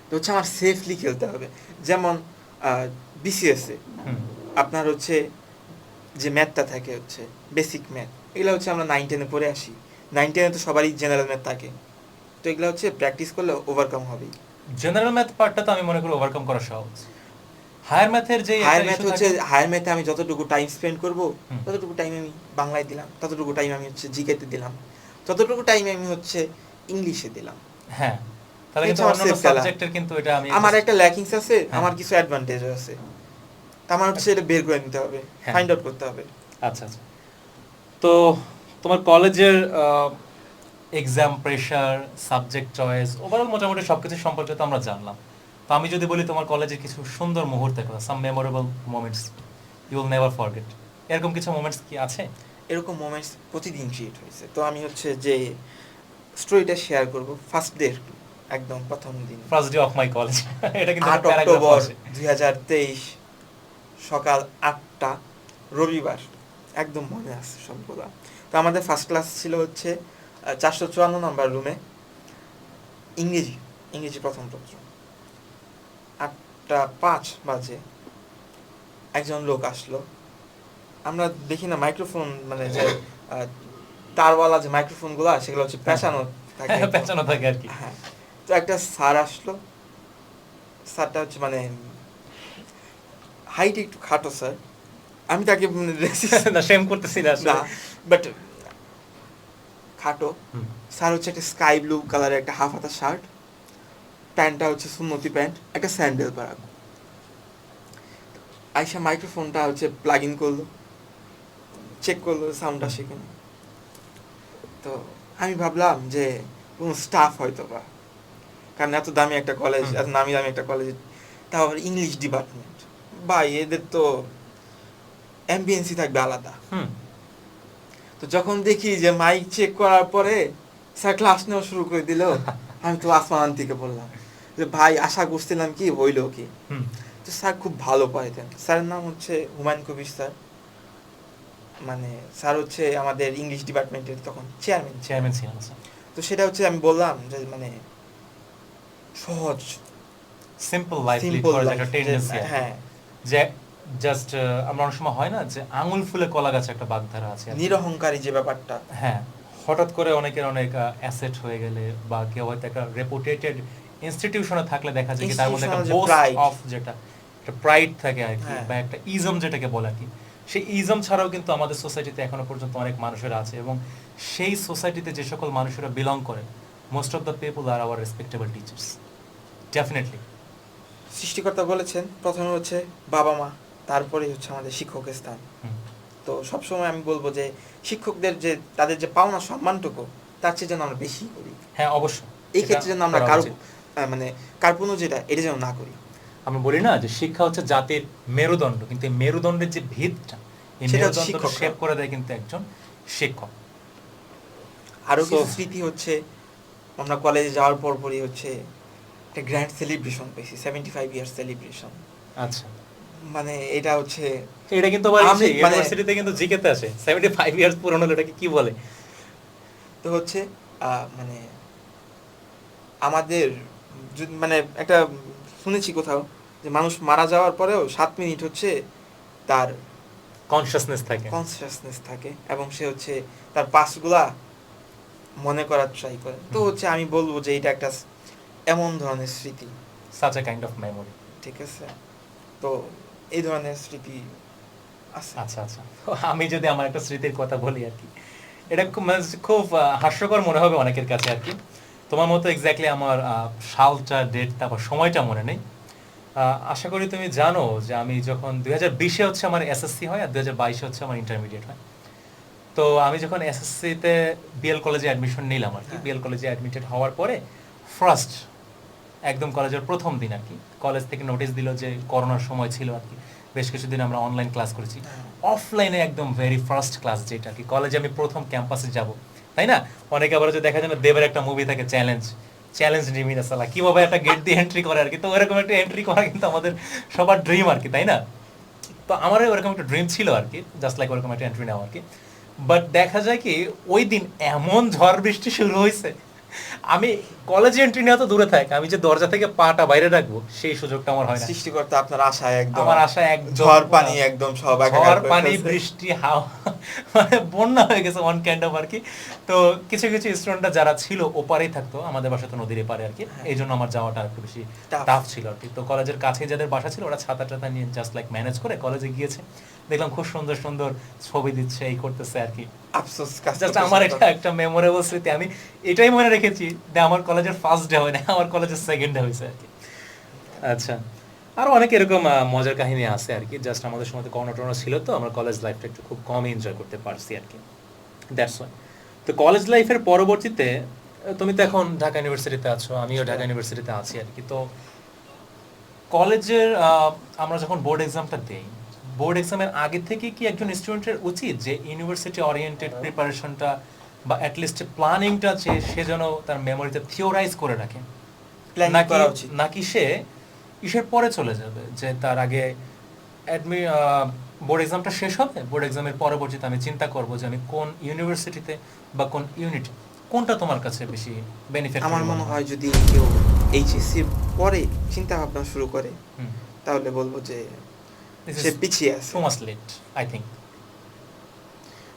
তো হচ্ছে আমার সেফলি খেলতে হবে। যেমন বিসিএসে আপনার হচ্ছে যে ম্যাথটা থাকে হচ্ছে বেসিক ম্যাথ, এগুলো হচ্ছে আমরা 9-10-এ পড়ে আসি। 9-10-এ তো সবারই জেনারেল ম্যাথ থাকে, তো এগুলো হচ্ছে প্র্যাকটিস করলে ওভারকাম হবেই। জেনারেল ম্যাথ পার্টটা তো আমি মনে করি ওভারকাম করা সহজ। হায়ার ম্যাথের যে হায়ার ম্যাথে আমি যতটুকু টাইম স্পেন্ড করব ততটুকু টাইম আমি বাংলায় দিলাম, ততটুকু টাইম আমি হচ্ছে জিকেতে দিলাম, ততটুকু টাইম আমি হচ্ছে ইংলিশে দিলাম। হ্যাঁ তাহলে কিন্তু অন্যান্য সাবজেক্টের কিন্তু এটা আমি আমার একটা ল্যাকিংস আছে, আমার কিছু অ্যাডভান্টেজ আছে, তা আমার হচ্ছে এটা বের করে নিতে হবে, ফাইন্ড আউট করতে হবে। আচ্ছা আচ্ছা, তো তোমার কলেজের exam pressure, subject choice, overall মোটামুটি সবকিছু সম্পর্কে তো আমরা জানলাম। তো আমি যদি বলি তোমার কলেজের কিছু সুন্দর মুহূর্তের কথা, some memorable moments you will never forget, এরকম কিছু মোমেন্টস কি আছে? এরকম মোমেন্টস প্রতিদিন ক্রিয়েট হয়েছে। তো আমি হচ্ছে যে স্টোরিটা শেয়ার করব ফার্স্ট ডে, একদম প্রথম দিন, first day of my college. এটা কিন্তু 8 অক্টোবর 2023 সকাল 8টা, রবিবার, একদম মনে আছে সবগুলা। তো আমাদের ফার্স্ট ক্লাস ছিল হচ্ছে 454 নম্বর রুমে, ইংরেজি প্রথম পত্র। 8:05 বাজে একজন লোক আসলো, আমরা দেখি না মাইক্রোফোন মানে যে তারওয়ালা যে মাইক্রোফোন গুলা সেগুলো হচ্ছে পেঁচানো থাকে আর কি। হ্যাঁ, তো একটা স্যার আসলো, স্যারটা হচ্ছে মানে হাইট একটু খাটো স্যার, আমি তাকে না সেম করতেছি না বাট খাটো স্যার হচ্ছে একটা স্কাই ব্লু কালারের একটা হাফ হাতা শার্ট, প্যান্টটা হচ্ছে সুন্নতি প্যান্ট, একটা স্যান্ডেল পরা। আইসা মাইক্রোফোনটা হচ্ছে প্লাগ ইন করলো, চেক করলো সাউন্ড আসে কিনা। তো আমি ভাবলাম যে কোনো স্টাফ হয়তো বা, কারণ এত দামি একটা কলেজ, এত নামি দামি একটা কলেজ, তাও ইংলিশ ডিপার্টমেন্ট, ভাই এদের তো অ্যাম্বিয়েন্সই থাকবে আলাদা। তো যখন দেখি যে মাইক চেক করার পরে স্যার ক্লাস নেওয়া শুরু করে দিল, আমি তো আসমান থেকে বললাম যে ভাই আশা করছিলাম কি হইলো কি। তো স্যার খুব ভালো পড়াইতেন, স্যারের নাম হচ্ছে হুমায়ুন কবির স্যার, মানে স্যার হচ্ছে আমাদের ইংলিশ ডিপার্টমেন্টের তখন চেয়ারম্যান ছিলেন। তো সেটা হচ্ছে আমি বললাম যে মানে সহজ সিম্পল লাইফ লিড করার একটা টেন্ডেন্সি, হ্যাঁ, যে জাস্ট আমরা অনেক সময় হয় না যে আঙুল ফুলে কলা গাছে একটা বাগধারা আছে আর কি। নিরহংকারী যে ব্যাপারটা, হ্যাঁ, হঠাৎ করে অনেকের অনেক অ্যাসেট হয়ে গেলে বা কেউ হয়তো একটা রেপুটেটেড ইনস্টিটিউশনে থাকলে দেখা যায় কি তার মধ্যে একটা Institutional যে বোস্ট pride। অফ যেটা একটা প্রাইড থাকে আর কি, হ্যাঁ। বা একটা ইজম যেটাকে বলে আর কি। সেই ইজম ছাড়াও কিন্তু আমাদের সোসাইটিতে এখনো পর্যন্ত অনেক মানুষের আছে, এবং সেই সোসাইটিতে যে সকল মানুষেরা বিলং করে, most of the people are our respectable teachers, definitely. সৃষ্টিকর্তা বলেছেন প্রথমে হচ্ছে বাবা মা, তারপরেই হচ্ছে আমাদের শিক্ষকের স্থান। তো সবসময় আমি বলবো যে শিক্ষকদের যে তাদের যে পাওনা সম্মানটুকু তার চেয়ে যেন আমরা বেশি করি। হ্যাঁ, অবশ্যই। এই ক্ষেত্রে যেন আমরা মানে কার্পণ্য যেটা এটা যেন না করি। আমরা বলি না যে শিক্ষা হচ্ছে জাতির মেরুদণ্ড, কিন্তু এই মেরুদণ্ডের যে ভিতটা, এই সেটা হচ্ছে মেরুদণ্ডটা শিক্ষকরা। শেপ করে দেয় কিন্তু একজন শিক্ষক। আরও কিছু So- স্মৃতি হচ্ছে, আমরা কলেজে যাওয়ার পরপরই হচ্ছে একটা গ্র্যান্ড সেলিব্রেশন পেয়েছি, 75 ইয়ার্স সেলিব্রেশন। আচ্ছা, মানে এটা হচ্ছে এটা কিন্তু আবার আমি মানে- ইউনিভার্সিটিতে কিন্তু জিকেতে আসে 75 ইয়ার্স পুরনো হলো, এটাকে কি বলে? তো হচ্ছে মানে আমাদের মানে একটা শুনেছি কোথাও যে মানুষ মারা যাওয়ার পরেও 7 মিনিট হচ্ছে তার কনসিয়াসনেস থাকে। কনসিয়াসনেস থাকে এবং সে হচ্ছে তার পাসগুলা মনে করার ট্রাই করে। তো হচ্ছে আমি বলবো যে এটা একটা এমন ধরনের স্মৃতি, such a kind of memory. ঠিক আছে? তো এই ধরনের স্মৃতি আছে। আচ্ছা আচ্ছা, আমি যদি আমার একটা স্মৃতির কথা বলি আর কি, এটা খুব হাস্যকর মনে হবে অনেকের কাছে আর কি। তোমার মতো এক্স্যাক্টলি আমার সালটা, ডেটটা বা সময়টা মনে নেই। আশা করি তুমি জানো যে আমি যখন 2020-এ হচ্ছে আমার এসএসসি হয়, আর 2022-এ হচ্ছে আমার ইন্টারমিডিয়েট হয়। তো আমি যখন এসএসসিতে বিএল কলেজে অ্যাডমিশন নিলাম আর কি, হ্যাঁ। বিএল কলেজে অ্যাডমিটেড হওয়ার পরে ফার্স্ট একদম কলেজের প্রথম দিন আর কি, কলেজ থেকে নোটিশ দিল যে করোনার সময় ছিল আর কি, বেশ কিছুদিন আমরা অনলাইন ক্লাস করেছি। হ্যাঁ। অফলাইনে একদম ভেরি ফার্স্ট ক্লাস যেটা আর কি, কলেজে আমি প্রথম ক্যাম্পাসে যাব, তাই না? অনেকে আবার যে দেখা যায় না, দেবের একটা মুভি থাকে চ্যালেঞ্জ নিমিনা সালা, কিভাবে একটা গেট দিয়ে এন্ট্রি করে আর কি। তো ওরকম একটা এন্ট্রি করা কিন্তু আমাদের সবার ড্রিম আর কি, তাই না? তো আমারও ওরকম একটা ড্রিম ছিল আর কি, জাস্ট লাইক ওরকম একটা এন্ট্রি নেওয়া আর কি। বাট দেখা যায় কি ওই দিন এমন ঝড় বৃষ্টি শুরু হয়েছে, আমি কলেজে এন্ট্রি নেওয়া তো দূরে থাক, আমি যে দরজা থেকে পাটা বাইরে রাখবো সেই সুযোগটা আমার হয় না। সৃষ্টিকর্তা আপনার আশায় একদম, আমার আশা একদম ঝড় পানি একদম সব একাকার ঝড় করে পানি ফেলছে। বৃষ্টি হাওয়া, মানে বন্যা হয়ে গেছে ওয়ান কাইন্ড অফ আর কি। তো কিছু কিছু স্টুডেন্টরা যারা ছিল ওপারেই থাকতো, আমাদের বাসা তো নদীর এপারে আর কি, হ্যাঁ। এই জন্য আমার যাওয়াটা একটু বেশি Tough। টাফ ছিল আর কি। তো কলেজের কাছে যাদের বাসা ছিল ওরা ছাতা টাতা নিয়ে জাস্ট লাইক ম্যানেজ করে কলেজে গিয়েছে, দেখলাম খুব সুন্দর সুন্দর ছবি দিচ্ছে, এই করতেছে আর কি। আফসোস কাজ জাস্ট করতেছে আমার তো। এটা একটা মেমোরেবল স্মৃতি। আমি এটাই মনে রেখেছি যে আমার কলেজের ফার্স্ট ডে হয় না, আমার কলেজের সেকেন্ড ডে হয়েছে আর কি। আচ্ছা, আরও অনেক এরকম মজার কাহিনী আছে আর কি। জাস্ট আমাদের সময় তো করোনা টরোনা ছিল, তো আমরা কলেজ লাইফটা একটু খুব কম এনজয় করতে পারছি আর কি, দ্যাটস ওয়াই। তো কলেজ লাইফের পরবর্তীতে তুমি তো এখন ঢাকা ইউনিভার্সিটিতে আছো, আমিও ঢাকা ইউনিভার্সিটিতে আছি আর কি। তো কলেজের আমরা যখন বোর্ড এক্সামটা দেই, বোর্ড এক্সামের আগে থেকে কি একজন স্টুডেন্টের উচিত যে ইউনিভার্সিটি ওরিয়েন্টেড প্রিপারেশনটা বা অ্যাটলিস্ট প্ল্যানিংটা সে যেন তার মেমোরিতে থিওরাইজ করে রাখে, Planning করা উচিত। নাকি সে ইসের পরে চলে যাবে যে তার আগে বোর্ড এক্সামটা শেষ হবে, বোর্ড এক্সামের পরবর্তীতে আমি চিন্তা করব যে আমি কোন ইউনিভার্সিটিতে বা কোন ইউনিট, কোনটা তোমার কাছে বেশি বেনিফিট? আমার মনে হয় যদি কেউ এইচএসসির পরে চিন্তা ভাবনা শুরু করে তাহলে বলবো যে সে পিছিয়ে আছে। Too much late I think.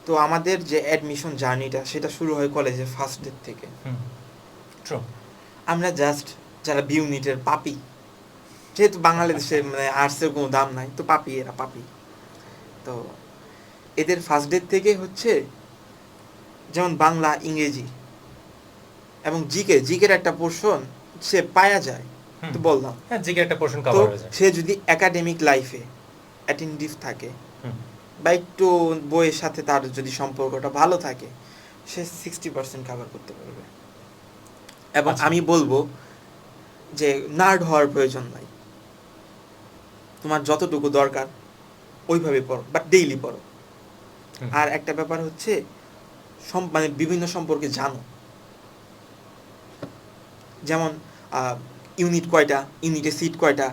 তো আমাদের যে অ্যাডমিশন জার্নিটা সেটা শুরু হয় কলেজের ফার্স্ট ডে থেকে। ট্রু। আমরা জাস্ট যারা বি ইউনিটের পাপি, যেহেতু বাংলাদেশে মানে আর্টসের কোনো দাম নাই, তো পাপি, এরা পাপি। তো এদের ফার্স্ট ডে থেকে হচ্ছে যেমন বাংলা, ইংরেজি এবং জিকের একটা পোর্শন সে পাওয়া যায়। তো বললাম হ্যাঁ, জিকে একটা পোর্শন তো কভার হয়ে যায়। সে যদি একাডেমিক লাইফে অ্যাটেন্টিভ থাকে বা একটু বইয়ের সাথে তার যদি সম্পর্কটা ভালো থাকে, সে 60% কভার করতে পারবে। এবং আচ্ছা। আমি বলবো যে নার্ড হওয়ার প্রয়োজন নাই, তোমার যতটুকু দরকার ওইভাবে পড়ো, বাট ডেইলি পড়ো। আর একটা ব্যাপার হচ্ছে মানে বিভিন্ন সম্পর্কে জানো, যেমন ইউনিট কয়টা, ইউনিটে সিট কয়টা,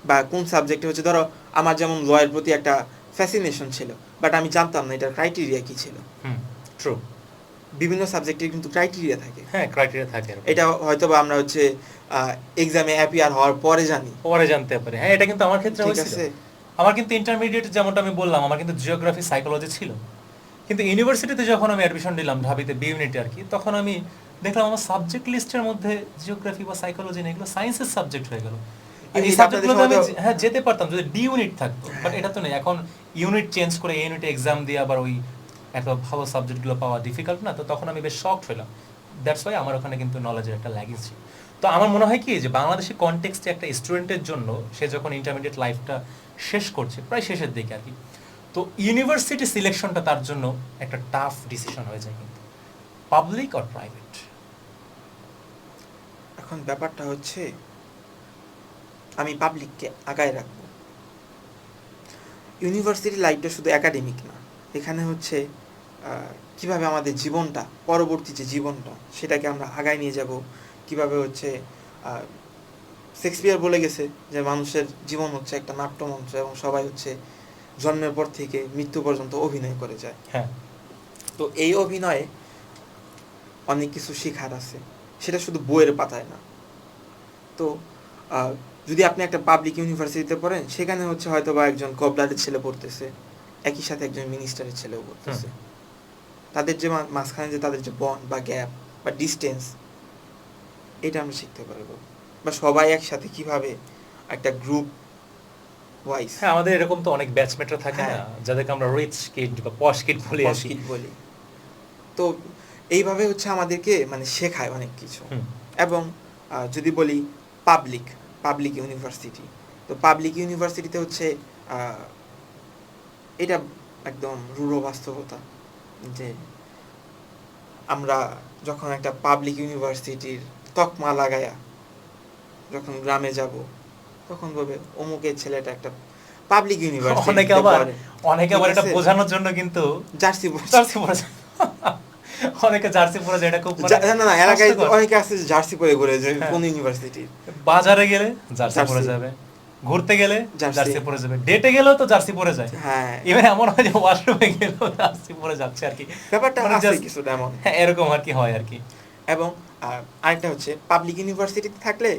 বা কোন সাবজেক্টে হচ্ছে। ধরো আমার যেমন লয়ের প্রতি একটা ফ্যাসিনেশন ছিল, বাট আমি জানতাম না এটার ক্রাইটেরিয়া কী ছিল। ট্রু। বিভিন্ন সাবজেক্টের কিন্তু ক্রাইটেরিয়া থাকে। হ্যাঁ, ক্রাইটেরিয়া থাকে। এটা হয়তো বা আমরা হচ্ছে এক্সামে অ্যাপিয়ার হওয়ার পরে জানি, পরে জানতে পারি। হ্যাঁ, এটা কিন্তু আমার ক্ষেত্রে ঠিক হয়েছিল। আছে? আমার কিন্তু ইন্টারমিডিয়েট যেমনটা আমি বললাম আমার কিন্তু জিওগ্রাফি সাইকোলজি ছিল, কিন্তু ইউনিভার্সিটিতে যখন আমি অ্যাডমিশন নিলাম ঢাবিতে বি ইউনিটে আর কি, তখন আমি দেখলাম আমার সাবজেক্ট লিস্টের মধ্যে জিওগ্রাফি বা সাইকোলজি নেই, এগুলো সায়েন্সের সাবজেক্ট হয়ে গেল। আর এই Unit সাবজেক্টগুলোতে আমি আপনাদের হ্যাঁ যেতে পারতাম যদি ডি ইউনিট থাকতো, বাট এটা তো নেই। এখন ইউনিট চেঞ্জ করে এই ইউনিটে এক্সাম দিয়ে আবার ওই এত ভালো সাবজেক্টগুলো পাওয়া ডিফিকাল্ট না, তো তখন আমি বেশ শকড হলাম। দ্যাটস ওয়াই আমার ওখানে কিন্তু নলেজের একটা ল্যাগিং ছিল। তো আমার মনে হয় কি যে বাংলাদেশের কনটেক্সটে একটা স্টুডেন্টের জন্য সে যখন ইন্টারমিডিয়েট লাইফটা শেষ করছে প্রায় শেষের দিকে আর কি, তো ইউনিভার্সিটি সিলেকশনটা তার জন্য একটা টাফ ডিসিশন হয়ে যায় কিন্তু, পাবলিক অর প্রাইভেট। এখন ব্যাপারটা হচ্ছে আমি পাবলিককে আগায় রাখবো। ইউনিভার্সিটি লাইফটা শুধু একাডেমিক না, এখানে হচ্ছে কিভাবে আমাদের জীবনটা, পরবর্তী যে জীবনটা সেটাকে আমরা আগায় নিয়ে যাব, কিভাবে হচ্ছে শেক্সপিয়ার বলে গেছে যে মানুষের জীবন হচ্ছে একটা নাট্যমঞ্চ এবং সবাই হচ্ছে জন্মের পর থেকে মৃত্যু পর্যন্ত অভিনয় করে যায়। হ্যাঁ, তো এই অভিনয়ে অনেক কিছু শেখার আছে, সেটা শুধু বইয়ের পাতায় না। তো যদি আপনি একটা পাবলিক ইউনিভার্সিটিতে পড়েন, সেখানে হচ্ছে হয়তো বা একজন গভর্নরের ছেলে পড়তেছে, একই সাথে একজন মিনিস্টারের ছেলেও পড়তেছে। তাদের যে মাঝখানে যে তাদের যে বন্ড বা গ্যাপ বা ডিস্টেন্স, এটা আমরা শিখতে পারবো। বা সবাই একসাথে কিভাবে একটা গ্রুপ ওয়াইজ। হ্যাঁ, আমাদের এরকম তো অনেক ব্যাচমেটরা থাকে না, যাদেরকে আমরা রিচ কিড বা পশ কিড বলি। তো এইভাবে হচ্ছে আমাদেরকে মানে শেখায় অনেক কিছু। এবং যদি বলি পাবলিক ইউনিভার্সিটি, তো পাবলিক ইউনিভার্সিটিতে হচ্ছে এটা একদম রূঢ় বাস্তবতা যে আমরা যখন একটা পাবলিক ইউনিভার্সিটির তকমা লাগায়া যখন গ্রামে যাব, তখন বলবে অমুকের ছেলেটা একটা পাবলিক ইউনিভার্সিটি। অনেকে আবার এটা বোঝানোর জন্য কিন্তু জার্সি পরে অনেকে জার্সি পরে যায়, এটা খুব না এলাকায় অনেকে আছে জার্সি পরে ঘুরে যে কোন ইউনিভার্সিটি। বাজারে গেলে জার্সি পরে যাবে, ঘুরতে গেলে জার্সি পরে যাবে, ডেটে গেলেও তো জার্সি পরে যায়। হ্যাঁ, ইভেন এমন হয় যে ওয়াশরুমে গেলেও জার্সি পরে যাচ্ছে আর কি, ব্যাপারটা আছে কিছুটা এমন। হ্যাঁ, এরকম আর কি হয় আর কি। এবং আরেকটা হচ্ছে পাবলিক ইউনিভার্সিটিতে থাকলে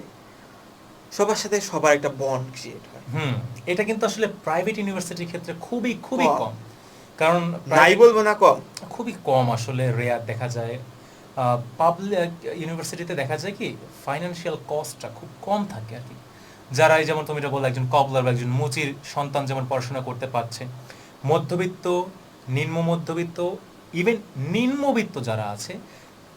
সবার সাথে সবার একটা বন্ড ক্রিয়েট হয়। এটা কিন্তু আসলে প্রাইভেট ইউনিভার্সিটির ক্ষেত্রে খুবই কম, কারণ নাই বলবো না কম, খুবই কম আসলে, রেয়ার দেখা যায়। পাবলিক ইউনিভার্সিটিতে দেখা যায় কি ফাইন্যান্সিয়াল কস্টটা খুব কম থাকে আর কি। যারা এই যেমন তুমি এটা বললে একজন কবলার বা একজন মুচির সন্তান যেমন পড়াশোনা করতে পারছে, মধ্যবিত্ত, নিম্ন মধ্যবিত্ত, ইভেন নিম্নবিত্ত যারা আছে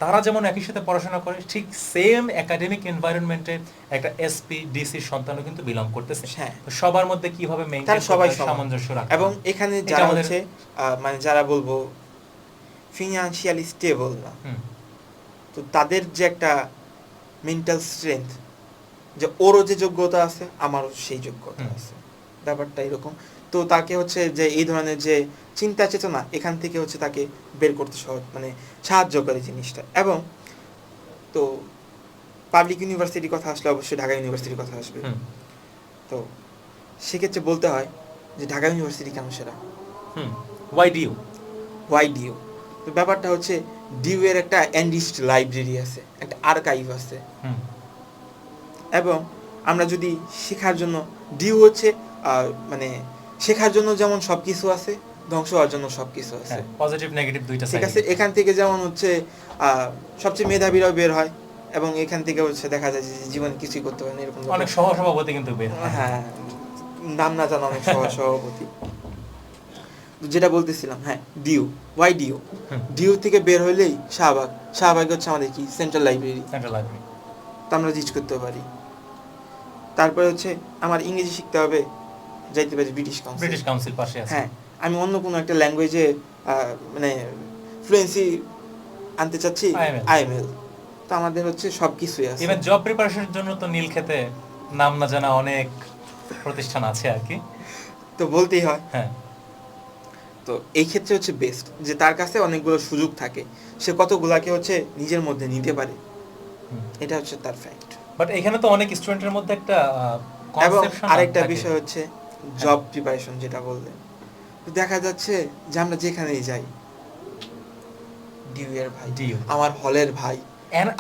তারা যেমন একই সাথে পড়াশোনা করে, ঠিক সেম একাডেমিক এনভায়রনমেন্টে একটা এসপি ডিসির সন্তানও কিন্তু বিলং করতেছে। তো সবার মধ্যে কিভাবে মেইনটেইন সবাই সামঞ্জস্য রাখা, এবং এখানে যারা হচ্ছে মানে যারা বলবো ফিনান্সিয়ালি স্টেবল না, তো তাদের যে একটা মেন্টাল স্ট্রেংথ, যে ওরও যে যোগ্যতা আছে আমারও সেই যোগ্যতা আছে, ব্যাপারটা এরকম। তো তাকে হচ্ছে যে এই ধরনের যে চিন্তা চেতনা, এখান থেকে হচ্ছে তাকে বের করতে মানে সাহায্য করে জিনিসটা। এবং তো পাবলিক ইউনিভার্সিটির কথা আসলে অবশ্যই ঢাকা ইউনিভার্সিটির কথা আসবে। তো সেক্ষেত্রে বলতে হয় যে ঢাকা ইউনিভার্সিটি কেন সেরা, ওয়াই ডিউ। তো ব্যাপারটা হচ্ছে ডিউ এর একটা এনরিচড লাইব্রেরি আছে, একটা আর্কাইভ আছে। এবং আমরা যদি শেখার জন্য, ডিউ হচ্ছে মানে শেখার জন্য যেমন সবকিছু আছে, ধ্বংস হওয়ার জন্য সবকিছু আছে, পজিটিভ নেগেটিভ দুইটা সাইড। ঠিক আছে, এখান থেকে যেমন হচ্ছে সবচেয়ে মেধাবীরাও বের হয়, এবং এখান থেকে হচ্ছে দেখা যায় যে জীবনে কিছুই করতে পারে না এরকম অনেক সহসভাপতি কিন্তু বের হয়। হ্যাঁ, নাম না জানা অনেক সহসভাপতি। যেটা বলতেছিলাম, হ্যাঁ, ওয়াই ডিউ থেকে বের হইলেই শাহবাগ হচ্ছে আমাদের কি সেন্ট্রাল লাইব্রেরি, তো আমরা রিচ করতে পারি। তারপরে হচ্ছে আমার ইংরেজি শিখতে হবে, যাইতে পারি ব্রিটিশ কাউন্সিল পাশে আছে। হ্যাঁ, আমি অন্য কোনো একটা ল্যাঙ্গুয়েজে মানে ফ্লুয়েন্সি আনতে চাচ্ছি, আইএমএল। তো আমাদের হচ্ছে সবকিছুই আছে। ইভেন জব প্রিপারেশনের জন্য তো নীলক্ষেতে নাম না জানা অনেক প্রতিষ্ঠান আছে আর কি, তো বলতেই হয়। হ্যাঁ, তো এই ক্ষেত্রে হচ্ছে বেস্ট যে তার কাছে অনেকগুলো সুযোগ থাকে, সে কতগুলাকে হচ্ছে নিজের মধ্যে নিতে পারে, এটা হচ্ছে তার ফ্যাক্ট। বাট এখানে তো অনেক স্টুডেন্টের মধ্যে একটা এবং আরেকটা বিষয় হচ্ছে জব প্রিপারেশন, যেটা বললেন, দেখা যাচ্ছে যে আমরা যেখানেই যাই, ডিউ এর ভাই, আমার হলের ভাই,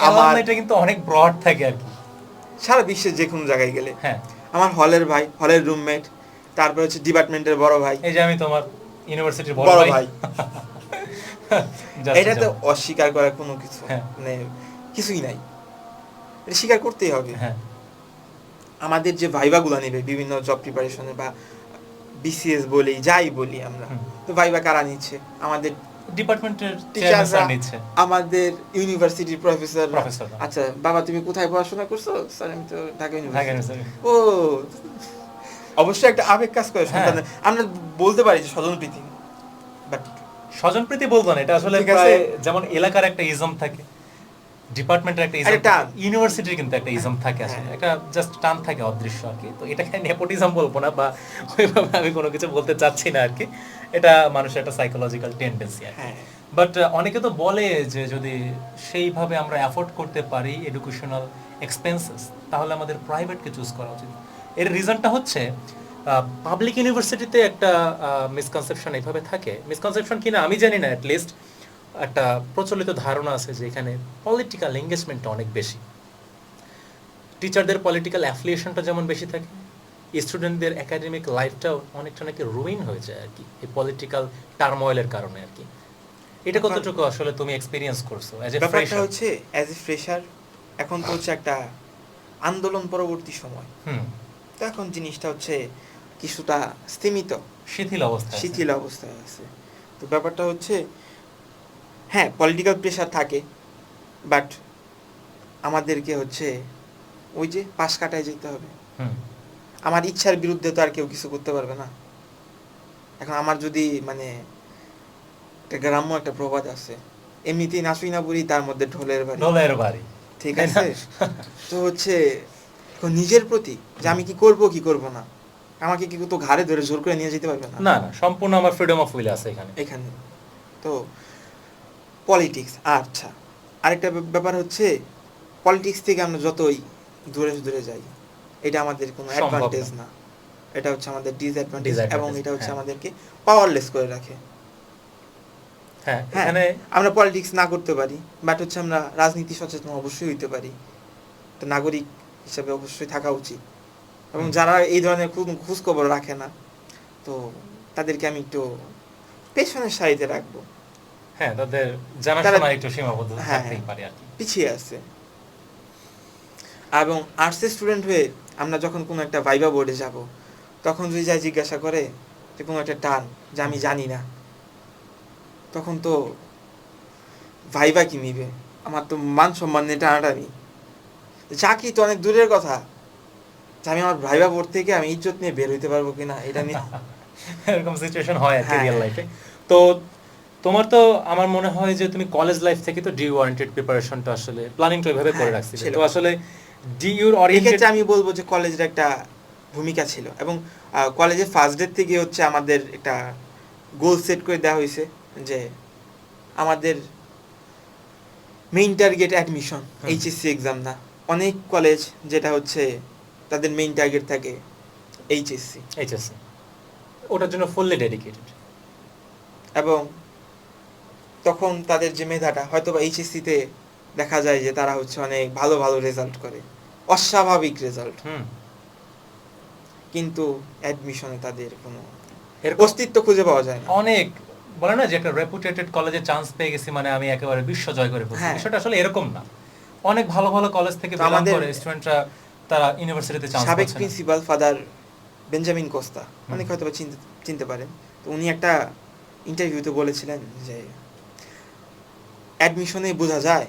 আমার এটা কিন্তু অনেক ব্রড থাকে আর কি, সারা বিশ্বের যে কোনো জায়গায় গেলে, হ্যাঁ, আমার হলের ভাই, হলের রুমমেট, তারপর হচ্ছে ডিপার্টমেন্টের বড় ভাই, এই যে আমি তোমার ইউনিভার্সিটির বড় ভাই। Just এটা তো যেমন- অস্বীকার করার কোনো কিছু হ্যাঁ। মানে কিছুই নাই, এটা স্বীকার করতেই হবে। হ্যাঁ আমাদের যে ভাইভাগুলো নেবে বিভিন্ন জব প্রিপারেশনে বা বিসিএস বলি যাই বলি আমরা, তো ভাইভা কারা নিচ্ছে? আমাদের ডিপার্টমেন্টের টিচাররা, চেয়ারম্যান নিচ্ছে, আমাদের ইউনিভার্সিটির প্রফেসর। প্রফেসররা। আচ্ছা বাবা তুমি কোথায় পড়াশোনা করছো? স্যার আমি তো ঢাকা ঢাকা ইউনিভার্সিটি। ইউনিভার্সিটি। ও অবশ্যই একটা আবেগ কাজ করে সন্তান, আমরা বলতে পারি যে স্বজন প্রীতি, বাট স্বজনপ্রীতি বলবো না, এটা আসলে ঠিক আছে। প্রায় যেমন এলাকার একটা ইজম থাকে, ডিপার্টমেন্টের একটা ইজম একটা টান। থাকে, ইউনিভার্সিটির কিন্তু একটা ইজম থাকে, আসলে হ্যাঁ। একটা জাস্ট টান থাকে অদৃশ্য আর কি। তো এটাকে নেপোটিজম বলবো না বা ওইভাবে আমি কোনো কিছু বলতে চাচ্ছি না আর কি, এটা মানুষের একটা সাইকোলজিক্যাল টেন্ডেন্সি আর কি। হ্যাঁ বাট অনেকে তো বলে যে যদি সেইভাবে আমরা অ্যাফোর্ড করতে পারি এডুকেশনাল এক্সপেন্সেস, তাহলে আমাদের প্রাইভেটকে চুজ করা উচিত। এর রিজনটা হচ্ছে পাবলিক ইউনিভার্সিটিতে একটা মিসকনসেপশন এইভাবে থাকে, মিসকনসেপশন কিনা আমি জানি না, অ্যাটলিস্ট একটা প্রচলিত ধারণা আছে যে এখানে পলিটিক্যাল এঙ্গেজমেন্টটা অনেক বেশি, টিচারদের পলিটিক্যাল অ্যাফিলিয়েশনটা যেমন বেশি থাকে, স্টুডেন্টদের একাডেমিক লাইফটাও অনেকটা নাকি রুইন হয়ে যায় আর কি এই পলিটিক্যাল টার্ময়েলের কারণে আর কি। এটা কতটুকু আসলে তুমি এক্সপেরিয়েন্স করছো অ্যাজ এ ব্যাপারটা ফ্রেশার? হচ্ছে অ্যাজ এ ফ্রেশার এখন তো হচ্ছে একটা আন্দোলন পরবর্তী সময়, তো এখন জিনিসটা হচ্ছে কিছুটা স্তীমিত, শিথিল অবস্থা, শিথিল অবস্থায় আছে। তো ব্যাপারটা হচ্ছে হ্যাঁ পলিটিক্যাল প্রেশার থাকে, বাট আমাদেরকে হচ্ছে ওই যে পাশ কাটায় যেতে হবে। আমার ইচ্ছার বিরুদ্ধে তো আর কেউ কিছু করতে পারবে না। এখন আমার যদি মানে একটা গ্রাম্য একটা প্রবাদ আছে, এমনিতেই নাচুই না বুড়ি তার মধ্যে ঢোলের বাড়ি, ঢোলের বাড়ি, ঠিক আছে। তো হচ্ছে এখন নিজের প্রতি যে আমি কি করব কি করব না, আমাকে কি তো ঘাড়ে ধরে জোর করে নিয়ে যেতে পারবে না। না না, সম্পূর্ণ আমার ফ্রিডম অফ উইল আছে এখানে। এখানে তো পলিটিক্স, আচ্ছা আরেকটা ব্যাপার হচ্ছে পলিটিক্স থেকে আমরা যতই দূরে দূরে যাই, এটা আমাদের কোনো সম্ভব অ্যাডভান্টেজ না। না, এটা হচ্ছে আমাদের ডিসঅ্যাডভান্টেজ, এবং Disadvantage, এটা হচ্ছে হ্যাঁ। আমাদেরকে পাওয়ারলেস করে রাখে। হ্যাঁ হ্যাঁ এখানে আমরা পলিটিক্স না করতে পারি, বাট হচ্ছে আমরা রাজনীতি সচেতন অবশ্যই হইতে পারি, তো নাগরিক হিসাবে অবশ্যই থাকা উচিত। এবং যারা এই ধরনের খোঁজ খবর রাখে না, তো তাদেরকে আমি একটু পেছনের সারিতে রাখবো। হ্যাঁ তাদের জানাশোনা একটু সীমাবদ্ধ হ্যাঁ, থাকতেই পারে আর কি। পিছিয়ে আছে। এবং আর্টসের স্টুডেন্ট হয়ে আমরা যখন কোনো একটা ভাইবা বোর্ডে যাব, তখন যদি যাই জিজ্ঞাসা করে যে কোনো একটা টান যে আমি জানি না, তখন তো ভাইবা কি নিবে, আমার তো মান সম্মান নিয়ে টানাটানি, চাকরি তো অনেক দূরের কথা, যে আমি আমার ভাইবা বোর্ড থেকে আমি ইজ্জত নিয়ে বের হইতে পারবো কিনা এটা নিয়ে। এরকম সিচুয়েশন হয় আর কি হ্যাঁ। রিয়েল লাইফে। তো তোমার তো আমার মনে হয় যে তুমি কলেজ লাইফ থেকে তো ডিউ ওরিয়েন্টেড প্রিপারেশনটা আসলে প্ল্যানিংটা ওইভাবে করে হ্যাঁ, রাখছিলে, ছিল। তো আসলে ডিউর ওরিয়েন্টেড এক্ষেত্রে আমি বলবো যে কলেজের একটা ভূমিকা ছিল, এবং কলেজের ফার্স্ট ডে থেকে হচ্ছে আমাদের একটা গোল সেট করে দেওয়া হয়েছে যে আমাদের main target admission, HSC exam না। অনেক কলেজ যেটা হচ্ছে তাদের মেইন টার্গেট থাকে এইচএসসি, এইচএসসি ওটার জন্য ফুললি ডেডিকেটেড, এবং তখন তাদের যে মেধাটা হয়তো বা এইচএসসিতে দেখা যায় যে তারা হচ্ছে অনেক ভালো ভালো রেজাল্ট করে, অস্বাভাবিক রেজাল্ট, কিন্তু অ্যাডমিশনে তাদের কোনো অস্তিত্ব খুঁজে পাওয়া যায় না। অনেক বলে না যে একটা রেপুটেটেড কলেজে চান্স পেয়ে গেছি মানে আমি একেবারে বিশ্ব জয় করে ফেলছি, হ্যাঁ। বিষয়টা আসলে এরকম না। অনেক ভালো ভালো কলেজ থেকে তো বিলং আমাদের করে স্টুডেন্টরা তারা ইউনিভার্সিটিতে চান্স সাবেক পাচ্ছে না। প্রিন্সিপাল ফাদার বেঞ্জামিন কোস্তা, অনেক হয়তো বা চিনতে পারেন, তো উনি একটা ইন্টারভিউতে বলেছিলেন যে অ্যাডমিশনে বোঝা যায়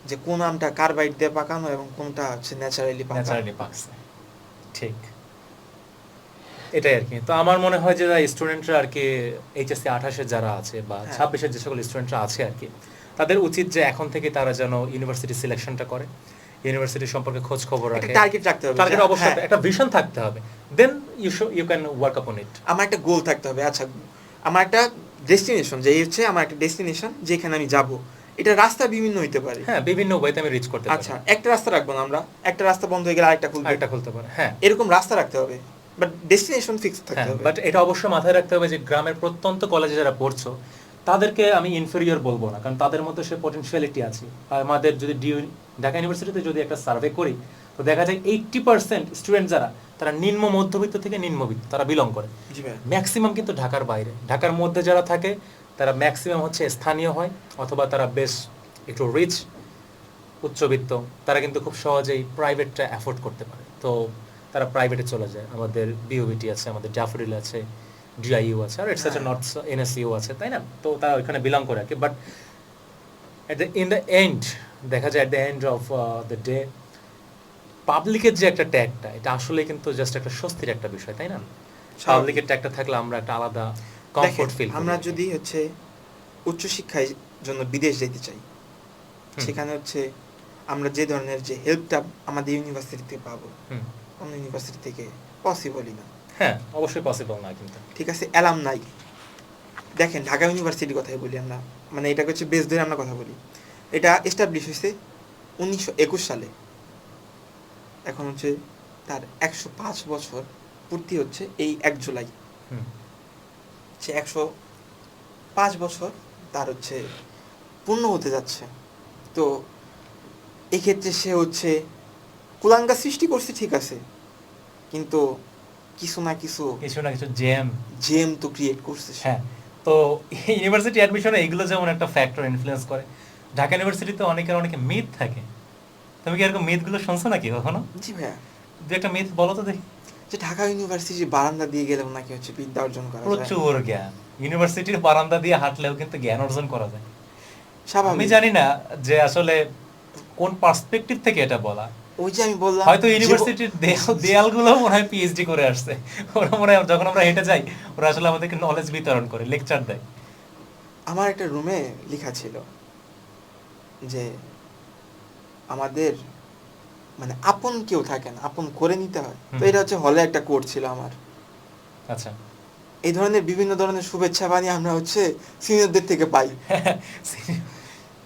যে কোন আমটা কার্বাইড দিয়ে পাকানো এবং কোনটা হচ্ছে ন্যাচারালি পাকছে। ঠিক এটাই আর কি। তো আমার মনে হয় যে স্টুডেন্টরা আর কি এইচএসসি 28 যারা আছে বা 26 যে সকল স্টুডেন্টরা আছে আর কি, তাদের উচিত যে এখন থেকে তারা যেন ইউনিভার্সিটি সিলেকশনটা করে, ইউনিভার্সিটি সম্পর্কে খোঁজ খবর রাখে, টার্গেট রাখতে হবে, টার্গেট অবশ্যই একটা ভিশন থাকতে হবে, দেন ইউ ক্যান ওয়ার্ক আপন ইট। আমার একটা গোল থাকতে হবে, আচ্ছা আমার একটা ডেস্টিনেশন, যে হচ্ছে আমার একটা ডেস্টিনেশন যেখানে আমি যাব, এটা রাস্তা বিভিন্ন হইতে পারে, হ্যাঁ বিভিন্ন ওয়েতে আমি রিচ করতে পারি। আচ্ছা একটা রাস্তা রাখবো না আমরা, একটা রাস্তা বন্ধ হয়ে গেলে আরেকটা খুলতে পারে, হ্যাঁ এরকম রাস্তা রাখতে হবে, বাট ডেস্টিনেশন ফিক্স থাকতে হবে। বাট এটা অবশ্যই মাথায় রাখতে হবে যে গ্রামের প্রত্যন্ত কলেজে যারা পড়ছো তাদেরকে আমি ইনফেরিয়র বলবো না, কারণ তাদের মধ্যে সে পটেনশিয়ালিটি আছে। আর আমাদের যদি ঢাকা ইউনিভার্সিটিতে যদি একটা সার্ভে করি তো দেখা যায় 80% স্টুডেন্ট যারা তারা নিম্ন মধ্যবিত্ত থেকে নিম্নবিত্ত তারা বিলং করে। জি ভাই। ম্যাক্সিমাম কিন্তু ঢাকার বাইরে, ঢাকার মধ্যে যারা থাকে তারা ম্যাক্সিমাম হচ্ছে স্থানীয় হয় অথবা তারা বেশ একটু রিচ উচ্চবিত্ত, তারা কিন্তু খুব সহজেই প্রাইভেটটা অ্যাফোর্ড করতে পারে, তো তারা প্রাইভেটে চলে যায়। আমাদের বিওবিটি আছে, আমাদের জাফরিল আছে, ডিআইইউ আছে, আর এটসেট্রা নর্থ এনএসইউ আছে, তাই না? তো তারা ওইখানে বিলং করে আর কি। বাট ইন দ্য এন্ড দেখা যায়, at the end of the day পাবলিকের যে একটা ট্যাগটা, এটা আসলে কিন্তু জাস্ট একটা স্বস্তির একটা বিষয়, তাই না? পাবলিকের ট্যাগটা থাকলে আমরা একটা আলাদা কমফোর্ট ফিল করি। আমরা যদি হচ্ছে উচ্চশিক্ষার জন্য বিদেশ যেতে চাই, সেখানে হচ্ছে আমরা যে ধরনের যে হেল্পটা আমাদের ইউনিভার্সিটি থেকে পাবো, অন্য ইউনিভার্সিটি থেকে পসিবলই না। হ্যাঁ, অবশ্যই পসিবল না কিন্তু। ঠিক আছে, অ্যালাম নাই। দেখেন ঢাকা ইউনিভার্সিটির কথাই বলি আমরা, মানে এটাকে হচ্ছে বেস ধরে আমরা কথা বলি। এটা এস্টাবলিশ হয়েছে 1921 সালে। এখন হচ্ছে তার 105 বছর পূর্তি হচ্ছে এই 1 জুলাই। সে 105 বছর তার হচ্ছে পূর্ণ হতে যাচ্ছে। তো এক্ষেত্রে সে হচ্ছে কুলাঙ্গা সৃষ্টি করছে, ঠিক আছে, কিন্তু কিছু না কিছু জেম তো ক্রিয়েট করছে। হ্যাঁ, তো ইউনিভার্সিটি অ্যাডমিশনে এগুলো যেমন একটা ফ্যাক্টর ইনফ্লুয়েন্স করে। ঢাকা ইউনিভার্সিটিতে অনেকে মিথ থাকে। তুমি কি এরকম মিথগুলো শুনছো নাকি কখনো? জি ভাইয়া। দু একটা মিথ বলো তো দেখি। যে ঢাকা ইউনিভার্সিটির বারান্দা দিয়ে গেলেও নাকি হচ্ছে বিদ্যা অর্জন করা যায়। প্রচুর জ্ঞান, ইউনিভার্সিটির বারান্দা দিয়ে হাঁটলেও কিন্তু জ্ঞান অর্জন করা যায়। স্বাভাবিক। আমি জানি না যে আসলে কোন পার্সপেক্টিভ থেকে এটা বলা। ওই যে আমি বললাম, হয়তো ইউনিভার্সিটির দেয়ালগুলো মনে হয় পিএইচডি করে আসছে। ওরা মনে হয় যখন আমরা হেঁটে যাই, ওরা আসলে আমাদেরকে নলেজ বিতরণ করে, লেকচার দেয়। আমার একটা রুমে লেখা ছিল যে আমাদের মানে আপন কেউ থাকে না, আপন করে নিতে হয়। তো এটা হচ্ছে হলে একটা কোড ছিল আমার। আচ্ছা, এই ধরনের বিভিন্ন ধরনের শুভেচ্ছা বাণী আমরা হচ্ছে সিনিয়রদের থেকে পাই।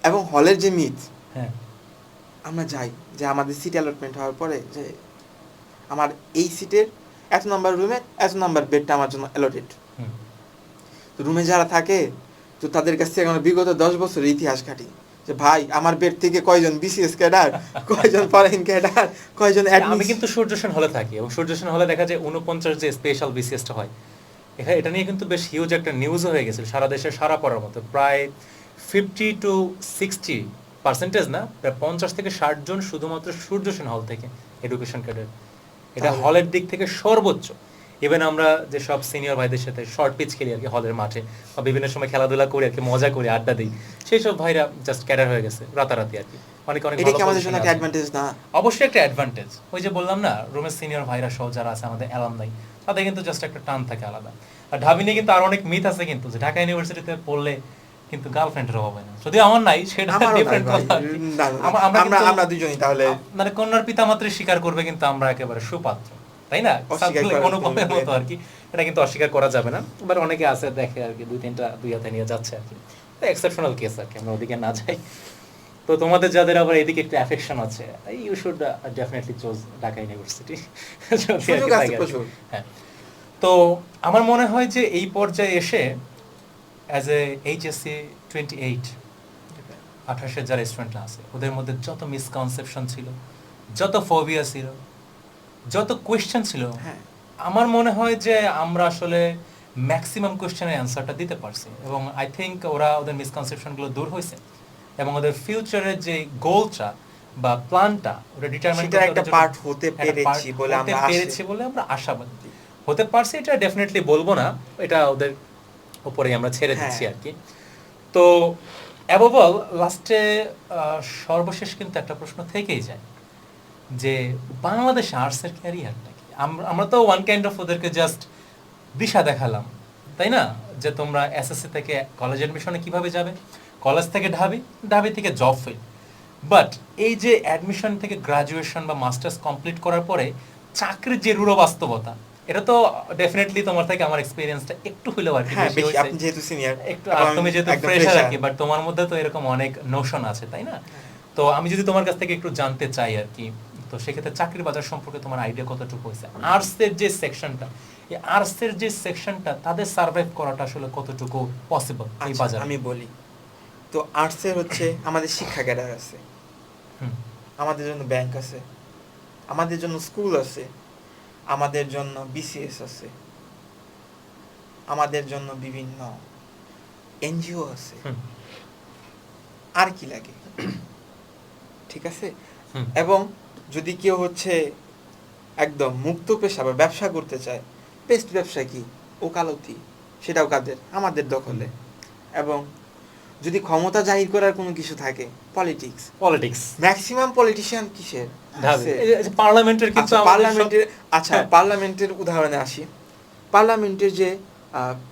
এবং হলের যে মিথ, আমরা যাই যে আমাদের সিট অ্যালটমেন্ট হওয়ার পরে যে আমার এই সিটের এত নাম্বার রুমে এত নাম্বার বেডটা আমার জন্য অ্যালটেড। রুমে যারা থাকে তো তাদের কাছ থেকে আমরা বিগত 10 বছরের ইতিহাস ঘাটি যে ভাই আমার বেড থেকে কয়জন বিসিএস ক্যাডার, কয়জন ফরেন ক্যাডার, কয়জন অ্যাডমিন। আমি কিন্তু সূর্যসেন হলে থাকি, এবং সূর্যসেন হলে দেখা যায় 49 যে স্পেশাল বিসিএসটা হয়, এটা নিয়ে কিন্তু বেশ হিউজ একটা নিউজও হয়ে গেছিল সারা দেশে, সারা পড়ার মতো। প্রায় 50 to 60% না, প্রায় 50 থেকে 60 জন শুধুমাত্র সূর্যসেন হল থেকে এডুকেশন ক্যাডার। এটা হলের দিক থেকে সর্বোচ্চ। ইভেন আমরা যে সব সিনিয়র ভাইদের সাথে শর্ট পিচ খেলি আর কি হলের মাঠে, বা বিভিন্ন সময় খেলাধুলা করি আর কি, মজা করি, আড্ডা দিই, সেই সব ভাইরা জাস্ট ক্যাডার হয়ে গেছে রাতারাতি আর কি। অনেক এটা কি আমাদের জন্য একটা অ্যাডভান্টেজ না? অবশ্যই একটা অ্যাডভান্টেজ। ওই যে বললাম না, রুমের সিনিয়র ভাইরা সহ যারা আছে আমাদের অ্যালামনাই, তাদের কিন্তু জাস্ট একটা টান থাকে আলাদা। আর ঢাবি নিয়ে কিন্তু আর অনেক মিথ আছে কিন্তু, যে ঢাকা ইউনিভার্সিটিতে পড়লে কিন্তু গার্লফ্রেন্ডের অভাব হয় না। যদি আমার নাই, সেটা ডিফারেন্ট কথা। আমরা দুজনেই তাহলে মানে কন্যার পিতামাত্রী স্বীকার করবে কিন্তু আমরা একেবারে সুপাত্র, তাই না? অনুপমের মতো আর কি। এটা কিন্তু অস্বীকার করা যাবে না। এবার অনেকে আছে দেখে আর কি, 2-3টা দুই হাতে নিয়ে যাচ্ছে আর কি, এক্সেপশনাল কেস আর কি, আমরা ওদিকে না যাই। তো তোমাদের যাদের আবার এদিকে একটু অ্যাফেকশন আছে, you should definitely choose Dhaka University. হ্যাঁ, তো আমার মনে হয় যে এই পর্যায়ে এসে অ্যাজ এ এইচএসসি 28 যারা স্টুডেন্টরা আছে, ওদের মধ্যে যত মিসকনসেপশন ছিল, যত ফোবিয়া ছিল, যত কোয়েশ্চেন ছিল, আমার মনে হয় যে আমরা আসলে ম্যাক্সিমাম কোয়েশ্চেনের অ্যান্সারটা দিতে পারছি, এবং আই থিঙ্ক ওরা ওদের মিসকনসেপশনগুলো দূর হয়েছে, এবং ওদের ফিউচারের যে গোলটা বা প্ল্যানটা ওটা ডিটারমাইন করতে একটা পার্ট হতে পেরেছি বলে আমরা আশাবাদী হতে পারছি। এটা ডেফিনেটলি বলবো না, এটা ওদের উপরে আমরা ছেড়ে দিচ্ছি আর কি। তো অ্যাবভ অল লাস্টে সর্বশেষ কিন্তু একটা প্রশ্ন থেকেই যায় যে বাংলাদেশে আর্টসের ক্যারিয়ারটা কি? আমরা তো ওয়ান কাইন্ড অফ ওদেরকে জাস্ট দিশা দেখালাম, তাই না, যে তোমরা এসএসসি থেকে কলেজ অ্যাডমিশনে কিভাবে যাবে, কলেজ থেকে ঢাবি থেকে জব ফেল। বাট এই যে অ্যাডমিশন থেকে গ্রাজুয়েশন বা মাস্টার্স কমপ্লিট করার পরে চাকরির যে রূঢ় বাস্তবতা, এটা তো ডেফিনেটলি তোমার থেকে আমার এক্সপেরিয়েন্সটা একটু হলেও আর কি বেশি হয়েছে। আপনি যেহেতু সিনিয়র, একটু, আর তুমি যেহেতু ফ্রেশার আর কি, বাট তোমার মধ্যে তো এরকম অনেক নোশন আছে, তাই না? তো আমি যদি তোমার কাছ থেকে একটু জানতে চাই আর কি, তো সেক্ষেত্রে চাকরির বাজার সম্পর্কে তোমার আইডিয়া কতটুকু হয়েছে? আর্টসের যে সেকশনটা, এই আর্টসের যে সেকশনটা, তাদের সার্ভাইভ করাটা আসলে কতটুকু পসিবল এই বাজারে? আমি বলি তো, আর্টসের হচ্ছে আমাদের শিক্ষা ক্যাডার আছে, আমাদের জন্য ব্যাংক আছে, আমাদের জন্য স্কুল আছে, আমাদের জন্য বিসিএস আছে, আমাদের জন্য বিভিন্ন এনজিও আছে, আর কি লাগে? ঠিক আছে। এবং যদি কেউ হচ্ছে একদম মুক্ত পেশা বা ব্যবসা করতে চায়, বেস্ট ব্যবসা কি? ওকালতি, সেটাও কাদের? আমাদের দখলে। এবং যদি ক্ষমতা জাহির করার কোনো কিছু থাকে, পলিটিক্স। ম্যাক্সিমাম পলিটিশিয়ান কিসের? পার্লামেন্টের। কিন্তু পার্লামেন্টের, আচ্ছা পার্লামেন্টের উদাহরণে আসি। পার্লামেন্টের যে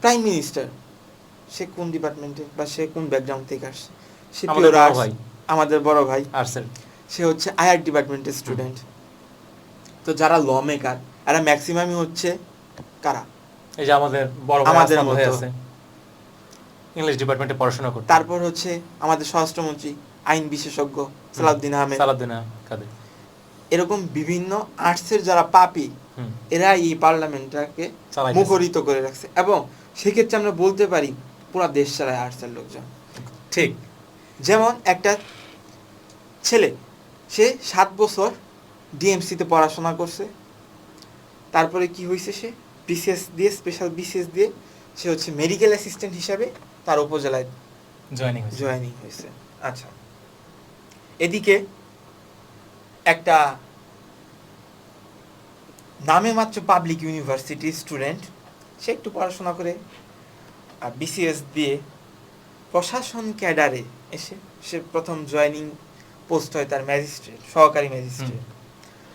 প্রাইম মিনিস্টার, সে কোন ডিপার্টমেন্টের বা সে কোন ব্যাকগ্রাউন্ড থেকে আসছে? সে আমাদের বড় ভাই, সে হচ্ছে আইআর ডিপার্টমেন্টের স্টুডেন্ট। তো যারা ল মেকার, এরা ম্যাক্সিমামই হচ্ছে কারা? এই যে আমাদের বড় ভাই, আমাদের মতো আছে ইংলিশ ডিপার্টমেন্টে পড়াশোনা করতে। তারপর হচ্ছে আমাদের স্বরাষ্ট্রমন্ত্রী, আইন বিশেষজ্ঞ সালাউদ্দিন আহমেদ। এরকম বিভিন্ন আর্টসের যারা পাপি, এরা এই পার্লামেন্টটাকে মুখরিত করে রাখছে। এবং সেক্ষেত্রে আমরা বলতে পারি পুরো দেশ চালায় আর্টসের লোকজন। ঠিক। যেমন একটা ছেলে, সে 7 বছর ডিএমসিতে পড়াশোনা করছে, তারপরে কি হয়েছে, সে বিসিএস দিয়ে, স্পেশাল বিসিএস দিয়ে সে হচ্ছে মেডিকেল অ্যাসিস্ট্যান্ট হিসাবে তার উপজেলায় জয়েনিং হয়েছে। আচ্ছা, এদিকে একটা নামে মাত্র পাবলিক ইউনিভার্সিটির স্টুডেন্ট, সে একটু পড়াশোনা করে আর বিসিএস দিয়ে প্রশাসন ক্যাডারে এসে সে প্রথম জয়েনিং পোস্ট হয় তার ম্যাজিস্ট্রেট, সহকারী ম্যাজিস্ট্রেট।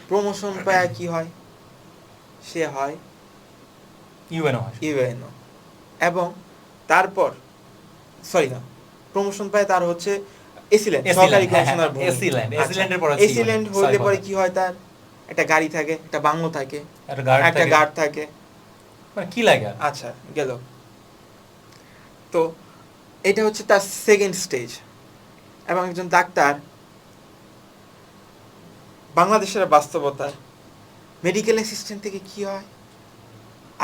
প্রমোশন পায় কি হয়? সে হয় ইউএনও। এবং তারপর প্রমোশন পায় তার হচ্ছে এসিল্যান্ড, সহকারী কমিশনার। এসিল্যান্ড হইলে পরে কি হয়? তার একটা গাড়ি থাকে, একটা বাংলো থাকে, একটা গার্ড থাকে, কি লাগে? আচ্ছা, গেল। তো এটা হচ্ছে তার সেকেন্ড স্টেজ। এবং একজন ডাক্তার বাংলাদেশের বাস্তবতা, মেডিকেল অ্যাসিস্ট্যান্ট থেকে কি হয়?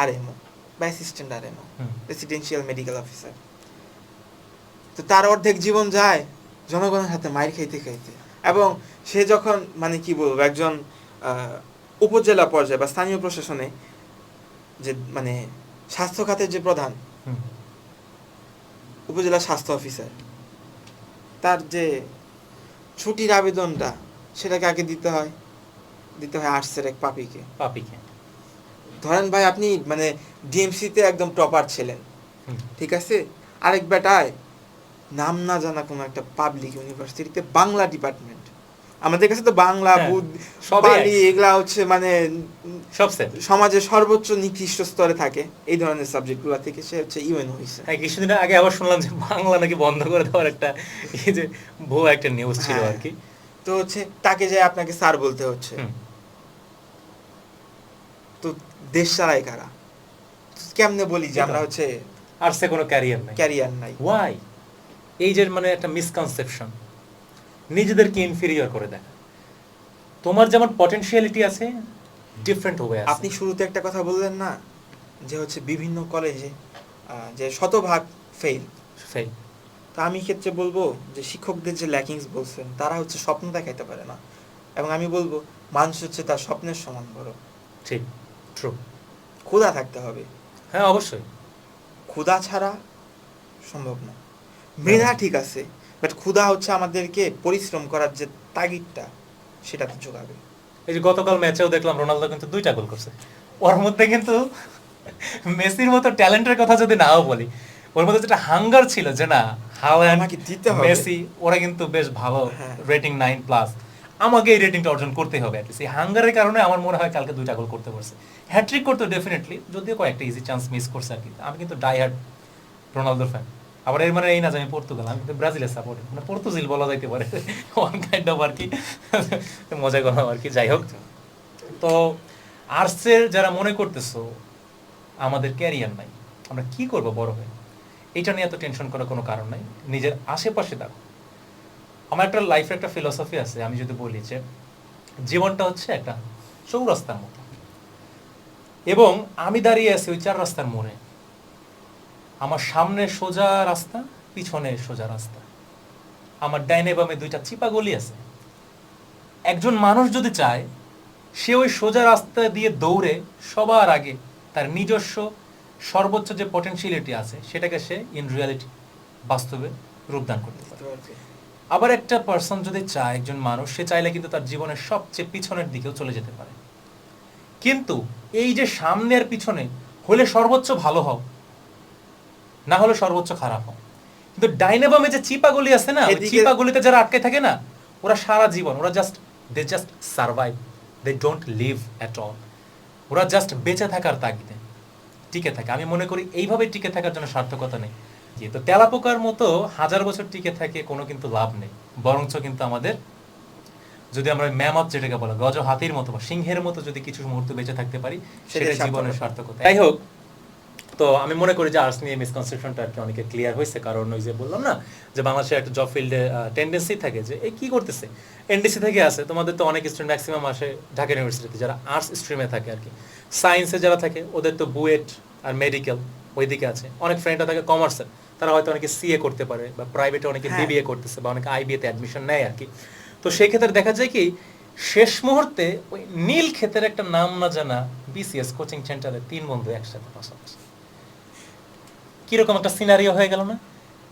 আরএমও বা assistant RMO, residential medical officer. তো তার অর্ধেক জীবন যায় জনগণের হাতে মাইর খাইতে খাইতে। এবং সে যখন মানে কি বলবো, একজন উপজেলা পর্যায়ে বা স্থানীয় প্রশাসনে যে মানে স্বাস্থ্য খাতের যে প্রধান, উপজেলা স্বাস্থ্য অফিসার, তার যে ছুটির আবেদনটা, সেটাকে আগে দিতে হয় আর্টসের এক পাপিকে। ধরেন ভাই, আপনি মানে ডিএমসিতে একদম টপার ছিলেন, ঠিক আছে, আরেক বেটায় নাম না জানা কোনো একটা পাবলিক ইউনিভার্সিটিতে বাংলা ডিপার্টমেন্ট। আমাদের কাছে তো বাংলা, বাঙালি এগুলা হচ্ছে মানে সমাজের সর্বোচ্চ নিকৃষ্ট স্তরে থাকে, এই ধরনের সাবজেক্টগুলো থেকে সে হচ্ছে ইউএনও হয়েছে। কিছুদিন আগে আবার শুনলাম যে বাংলা নাকি বন্ধ করে দেওয়ার একটা এই যে ভুয়া একটা নিউজ ছিল আর কি। তো হচ্ছে তাকে যে আপনাকে স্যার বলতে হচ্ছে। তো দেশ চালায় কারা? কেমনে বলি যে আমরা হচ্ছে আর্টসে কোনো ক্যারিয়ার নাই? ওয়াই? এই যে মানে একটা মিসকনসেপশন, নিজেদেরকে ইনফেরিয়র করে দেখা। তোমার যেমন পটেনশিয়ালিটি আছে, ডিফারেন্ট ওয়ে আছে। আপনি শুরুতে একটা কথা বললেন না, যে হচ্ছে বিভিন্ন কলেজে যে শতভাগ ফেল। তা আমি ক্ষেত্রে বলবো যে শিক্ষকদের যে ল্যাকিংস বলছেন, তারা হচ্ছে স্বপ্ন দেখাইতে পারে না। এবং আমি বলবো মানুষ হচ্ছে তার স্বপ্নের সমান বড়। ঠিক, ট্রু। ক্ষুধা থাকতে হবে। হ্যাঁ, অবশ্যই। ক্ষুধা ছাড়া সম্ভব না। মেধা ঠিক আছে, বাট ক্ষুধা হচ্ছে আমাদেরকে পরিশ্রম করার যে তাগিদটা, সেটা তো যোগাবে। এই যে গতকাল ম্যাচেও দেখলাম রোনালদো কিন্তু 2টা গোল করছে। ওর মধ্যে কিন্তু মেসির মতো ট্যালেন্টের কথা যদি নাও বলি, ওর মধ্যে যেটা হাঙ্গার ছিল যে না, হালান্ড, মেসি ওরা কিন্তু বেশ ভালো, রেটিং 9+, আমাকে এই রেটিংটা অর্জন করতে হবে। এই হাঙ্গারের কারণে আমার মনে হয় কালকে 2টা গোল করতে পারছে। হ্যাট্রিক করতে ডেফিনেটলি, যদিও কয়েকটা ইজি চান্স মিস করছে আর কি। আমি কিন্তু ডাই হার্ড রোনালদোর ফ্যান। আবার এর মানে এই না যে আমি পর্তুগাল, আমি কিন্তু ব্রাজিলের সাপোর্টার, মানে পর্তুজিল বলা যাইতে পারে ওয়ান কাইন্ড অফ আর কি, মজা করা আর কি। যাই হোক, তো আর্টসের যারা মনে করতেছো আমাদের ক্যারিয়ার নাই, আমরা কি করব বড় হয়ে, এইটা নিয়ে এত টেনশন করার কোনো কারণ নাই। নিজের আশেপাশে দেখো। আমার একটা লাইফের একটা ফিলোসফি আছে, আমি যদি বলি যে জীবনটা হচ্ছে একটা চৌরাস্তার মতো, এবং আমি দাঁড়িয়ে আছি ওই 4 রাস্তার মোড়ে। আমার সামনে সোজা রাস্তা, পিছনে সোজা রাস্তা, আমার ডাইনে বামে 2টা চিপা গলি আছে। একজন মানুষ যদি চায় সে ওই সোজা রাস্তা দিয়ে দৌড়ে সবার আগে তার নিজস্ব সর্বোচ্চ যে পটেনশিয়ালিটি আছে সেটাকে সে ইন রিয়ালিটি বাস্তবে রূপদান করতে পারে। আবার একটা পার্সন যদি চায়, একজন মানুষ, সে চাইলে কিন্তু তার জীবনের সবচেয়ে পিছনের দিকেও চলে যেতে পারে। কিন্তু এই যে সামনে আর পিছনে হলে সর্বোচ্চ ভালো হও, না হলে সর্বোচ্চ খারাপ হও। কিন্তু ডাইনে বামে যে চিপাগুলি আছে না, চিপাগুলিতে যারা আটকে থাকে না, ওরা সারা জীবন ওরা they just survive, they don't live at all. ওরা জাস্ট বেঁচে থাকার তাগিদে টিকে থাকে। আমি মনে করি এইভাবে টিকে থাকার জন্য সার্থকতা নেই। তো তেলাপোকার মতো 1000 বছর টিকে থাকে কোনো কিন্তু লাভ নেই, বরঞ্চ কিন্তু আমাদের যদি আমরা ম্যামথ যেটাকে বলে গজ হাতির মতো বা সিংহের মতো যদি কিছু মুহূর্ত বেঁচে থাকতে পারি, সেটা জীবনের সার্থকতা। যাই হোক, তো আমি মনে করি যে আর্টস নিয়ে মিসকনসেপশনটা আর কি অনেকে ক্লিয়ার হয়েছে, কারণ ওই যে বললাম না যে বাংলাদেশের একটা জব ফিল্ডে টেন্ডেন্সি থাকে যে এই কি করতেছে, এনডিসি থেকে আসে, তোমাদের তো অনেক স্টুডেন্ট ম্যাক্সিমাম আসে ঢাকা ইউনিভার্সিটিতে যারা আর্টস স্ট্রিমে থাকে আর কি। সায়েন্সে যারা থাকে ওদের তো বুয়েট আর মেডিকেল ওইদিকে আছে, অনেক ফ্রেন্ডরা থাকে কমার্সের, তারা হয়তো অনেকে সিএ করতে পারে বা প্রাইভেটে অনেকে বিবিএ করতেছে বা অনেকে আইবিএতে অ্যাডমিশন নেয় আর কি। তো সেই ক্ষেত্রে দেখা যায় কি শেষ মুহূর্তে ওই নীল ক্ষেতের একটা নাম না জানা বিসিএস কোচিং সেন্টারে 3 বন্ধু একসাথে পাশাপাশি, কিরকম একটা সিনারিও হয়ে গেল না?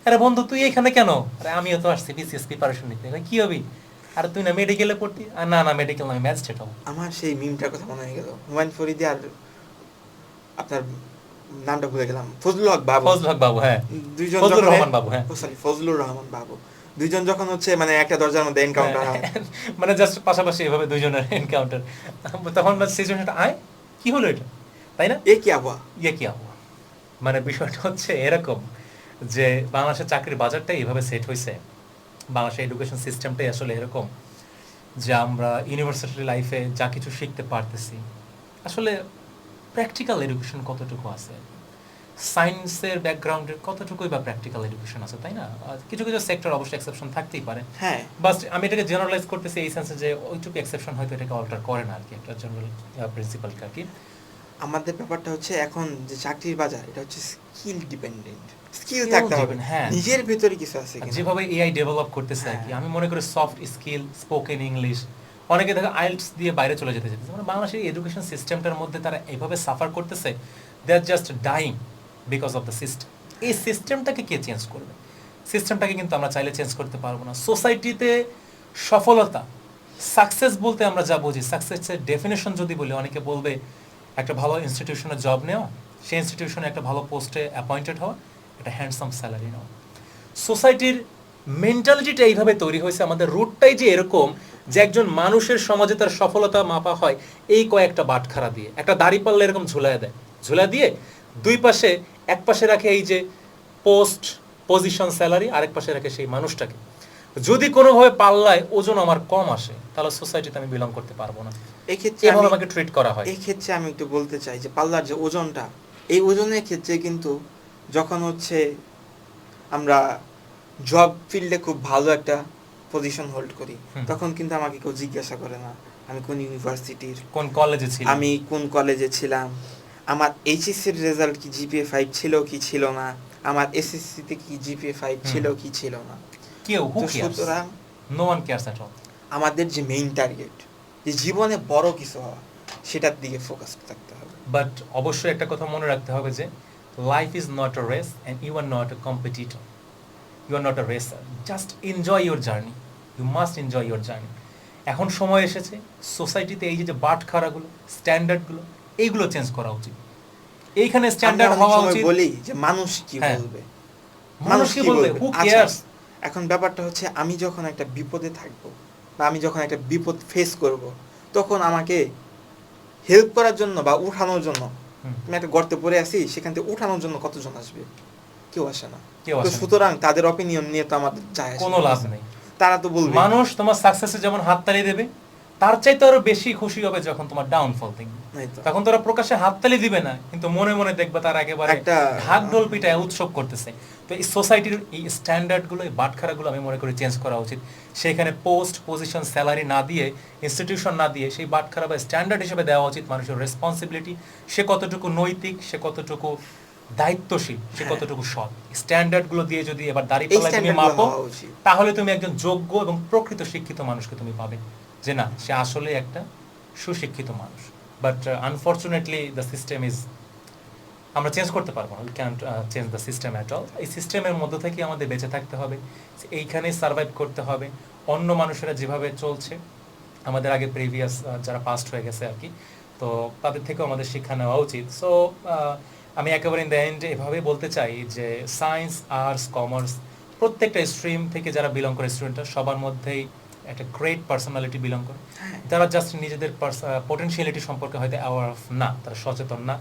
আরে বন্ধু তুই এখানে কেন? আরে আমিও তো আসছি বিসিএস প্রিপারেশন নিতে। কি হবি? আর তুই না মেডিকেলে পড়তি? আর না না মেডিকেল নয়, ম্যাজিস্ট্রেট হবো। আমার সেই মিমটার কথা মনে হয়ে গেল, হুমায়ুন ফরিদি আর আপনার নামটা ভুলে গেলাম, ফজলুল হক বাবু। ফজলুল হক বাবু, হ্যাঁ, দুইজন ফজলুর রহমান বাবু, হ্যাঁ সরি ফজলুর রহমান বাবু, দুইজন যখন হচ্ছে মানে একটা দরজার মধ্যে এনকাউন্টার হয়, মানে জাস্ট পাশাপাশি এভাবে দুইজনের এনকাউন্টার, তখন সিচুয়েশনটা আয় কি হলো এটা, তাই না? এ কি আবহাওয়া, ইয়ে কি আবহাওয়া। মানে বিষয়টা হচ্ছে এরকম যে বাংলাদেশের চাকরির বাজারটাই এভাবে সেট হয়েছে, বাংলাদেশের এডুকেশন সিস্টেমটাই আসলে এরকম যে আমরা ইউনিভার্সিটি লাইফে যা কিছু শিখতে পারতেছি আসলে প্র্যাকটিক্যাল এডুকেশন কতটুকু আছে, সায়েন্সের ব্যাকগ্রাউন্ডের কতটুকুই বা প্র্যাকটিক্যাল এডুকেশন আছে, তাই না? কিছু কিছু সেক্টর অবশ্যই এক্সেপশন থাকতেই পারে, হ্যাঁ, বাস আমি এটাকে জেনারেলাইজ করতেছি এই সেন্সে যে ওইটুকু এক্সেপশন হয়তো এটাকে অল্টার করে না আর কি, একটা জেনারেল প্রিন্সিপালকে আর কি। আমাদের ব্যাপারটা হচ্ছে এখন যে চাকরির বাজার এটা হচ্ছে স্কিল ডিপেন্ডেন্ট, স্কিল থাকতে হবে, হ্যাঁ, নিজের ভিতরে কিছু আছে কিনা। যেভাবে এআই ডেভেলপ করতেছে আর কি, আমি মনে করি সফট স্কিল, স্পোকেন ইংলিশ, অনেকে দেখা আইএলটিএস দিয়ে বাইরে চলে যেতে চাইছে, মানে বাংলাদেশের এডুকেশন সিস্টেমটার মধ্যে তারা এইভাবে সাফার করতেছে, they are just dying because of the system. এই সিস্টেমটাকে কে চেঞ্জ করবে? সিস্টেমটাকে কিন্তু আমরা চাইলে চেঞ্জ করতে পারবো না। সোসাইটিতে সফলতা, সাকসেস বলতে আমরা যা বুঝি, সাকসেসের ডেফিনেশন যদি বলি, অনেকে বলবে একটা ভালো ইনস্টিটিউশনে জব নেওয়া, সেই ইনস্টিটিউশনে একটা ভালো পোস্টে অ্যাপয়েন্টেড হওয়া, একটা হ্যান্ডসাম স্যালারি নেওয়া। সোসাইটির মেন্টালিটিটা এইভাবে তৈরি হয়েছে, আমাদের রুটটাই যে এরকম যে একজন মানুষের সমাজে তার সফলতা মাপা হয় এই কয়েকটা বাটখারা দিয়ে, একটা দাড়িপাল্লা এরকম ঝুলায় দেয়, ঝুলা দিয়ে দুই পাশে, এক পাশে রাখে এই যে পোস্ট, পজিশন, স্যালারি, আরেক পাশে রাখে সেই মানুষটাকে। যদি কোনোভাবে পাল্লায় ওজন আমার কম আসে তাহলে সোসাইটিতে আমি বিলং করতে পারবো না, এই ক্ষেত্রে আমাকে ট্রিট করা হয়। এই ক্ষেত্রে আমি একটু বলতে চাই যে পাল্লার যে ওজনটা, এই ওজনের ক্ষেত্রে কিন্তু যখন হচ্ছে আমরা জব ফিল্ডে খুব ভালো একটা পজিশন হোল্ড করি, তখন কিন্তু আমাকে কেউ জিজ্ঞাসা করে না আমি কোন ইউনিভার্সিটির, কোন কলেজে ছিলাম, আমি কোন কলেজে ছিলাম, আমার এইচএসসির রেজাল্ট কি জিপিএ 5 ছিল কি ছিল না, আমার এসএসসিতে কি জিপিএ 5 ছিল কি ছিল না, কেউ সুতরাং no one cares at all. আমাদের যে মেইন টার্গেট, যে জীবনে বড় কিছু হওয়া, সেটার দিকে ফোকাস থাকতে হবে। বাট অবশ্যই একটা কথা মনে রাখতে হবে যে life is not a race and you are not a competitor, you are not a racer, just enjoy your journey, you must enjoy your journey. এখন সময় এসেছে সোসাইটিতে এই যে বাটখারাগুলো, স্ট্যান্ডার্ডগুলো, এইগুলো চেঞ্জ করা উচিত। এইখানে স্ট্যান্ডার্ড হওয়া উচিত, বলি যে মানুষ কি বলবে, মানুষ কি বলবে, হু কেয়ারস। এখন ব্যাপারটা হচ্ছে আমি যখন একটা বিপদে থাকবো বা আমি যখন একটা বিপদ ফেস করব, তখন আমাকে হেল্প করার জন্য বা উঠানোর জন্য, আমি একটা গর্তে পড়ে আছি, সেখান থেকে উঠানোর জন্য কতজন আসবে? কেউ আসে না। তো সুতরাং তাদের অপিনিয়ন নিয়ে তো আমাদের যায় কোনো লাভ নেই। তারা তো বলবে, মানুষ তোমার সাকসেসে যেমন হাততালি দেবে, তার চাইতে আরো বেশি খুশি হবে যখন তোমার ডাউনফল দেখবে। তখন তারা প্রকাশ্যে হাততালি দিবে না, কিন্তু মনে মনে দেখবে তারা একেবারে ঢাকঢোল পিটায় উৎসব করতেছে। তো এই সোসাইটির এই স্ট্যান্ডার্ডগুলো, এই বাটখারাগুলো আমি মনে করি চেঞ্জ করা উচিত। সেখানে পোস্ট, পজিশন, স্যালারি না দিয়ে, ইনস্টিটিউশন না দিয়ে, সেই বাটখারা বা স্ট্যান্ডার্ড হিসেবে দেওয়া উচিত মানুষের রেসপন্সিবিলিটি, সে কতটুকু নৈতিক, সে কতটুকু দায়িত্বশীল, সে কতটুকু সৎ। স্ট্যান্ডার্ডগুলো দিয়ে যদি এবার দাঁড়িপাল্লায় তুমি মাপো, তাহলে তুমি একজন যোগ্য এবং প্রকৃত শিক্ষিত মানুষকে তুমি পাবে, যে না সে আসলে একটা সুশিক্ষিত মানুষ, but unfortunately the system is, আমরা চেঞ্জ করতে পারবো না, we can't change the system at all. এই সিস্টেমের মধ্য থেকে আমাদের বেঁচে থাকতে হবে, এইখানেই সার্ভাইভ করতে হবে। অন্য মানুষেরা যেভাবে চলছে, আমাদের আগে প্রিভিয়াস যারা পাস্ট হয়ে গেছে আর কি, তো তাদের থেকেও আমাদের শিক্ষা নেওয়া উচিত। সো আমি একেবারে ইন দ্য এন্ড এভাবেই বলতে চাই যে সায়েন্স, আর্টস, কমার্স, প্রত্যেকটা স্ট্রিম থেকে যারা বিলং করে স্টুডেন্টরা, সবার মধ্যেই একটা গ্রেট পার্সোনালিটি বিলং করে। তারা জাস্ট নিজেদের পোটেনশিয়ালিটি সম্পর্কে হয়তো অ্যাওয়ার অফ না, তারা সচেতন না।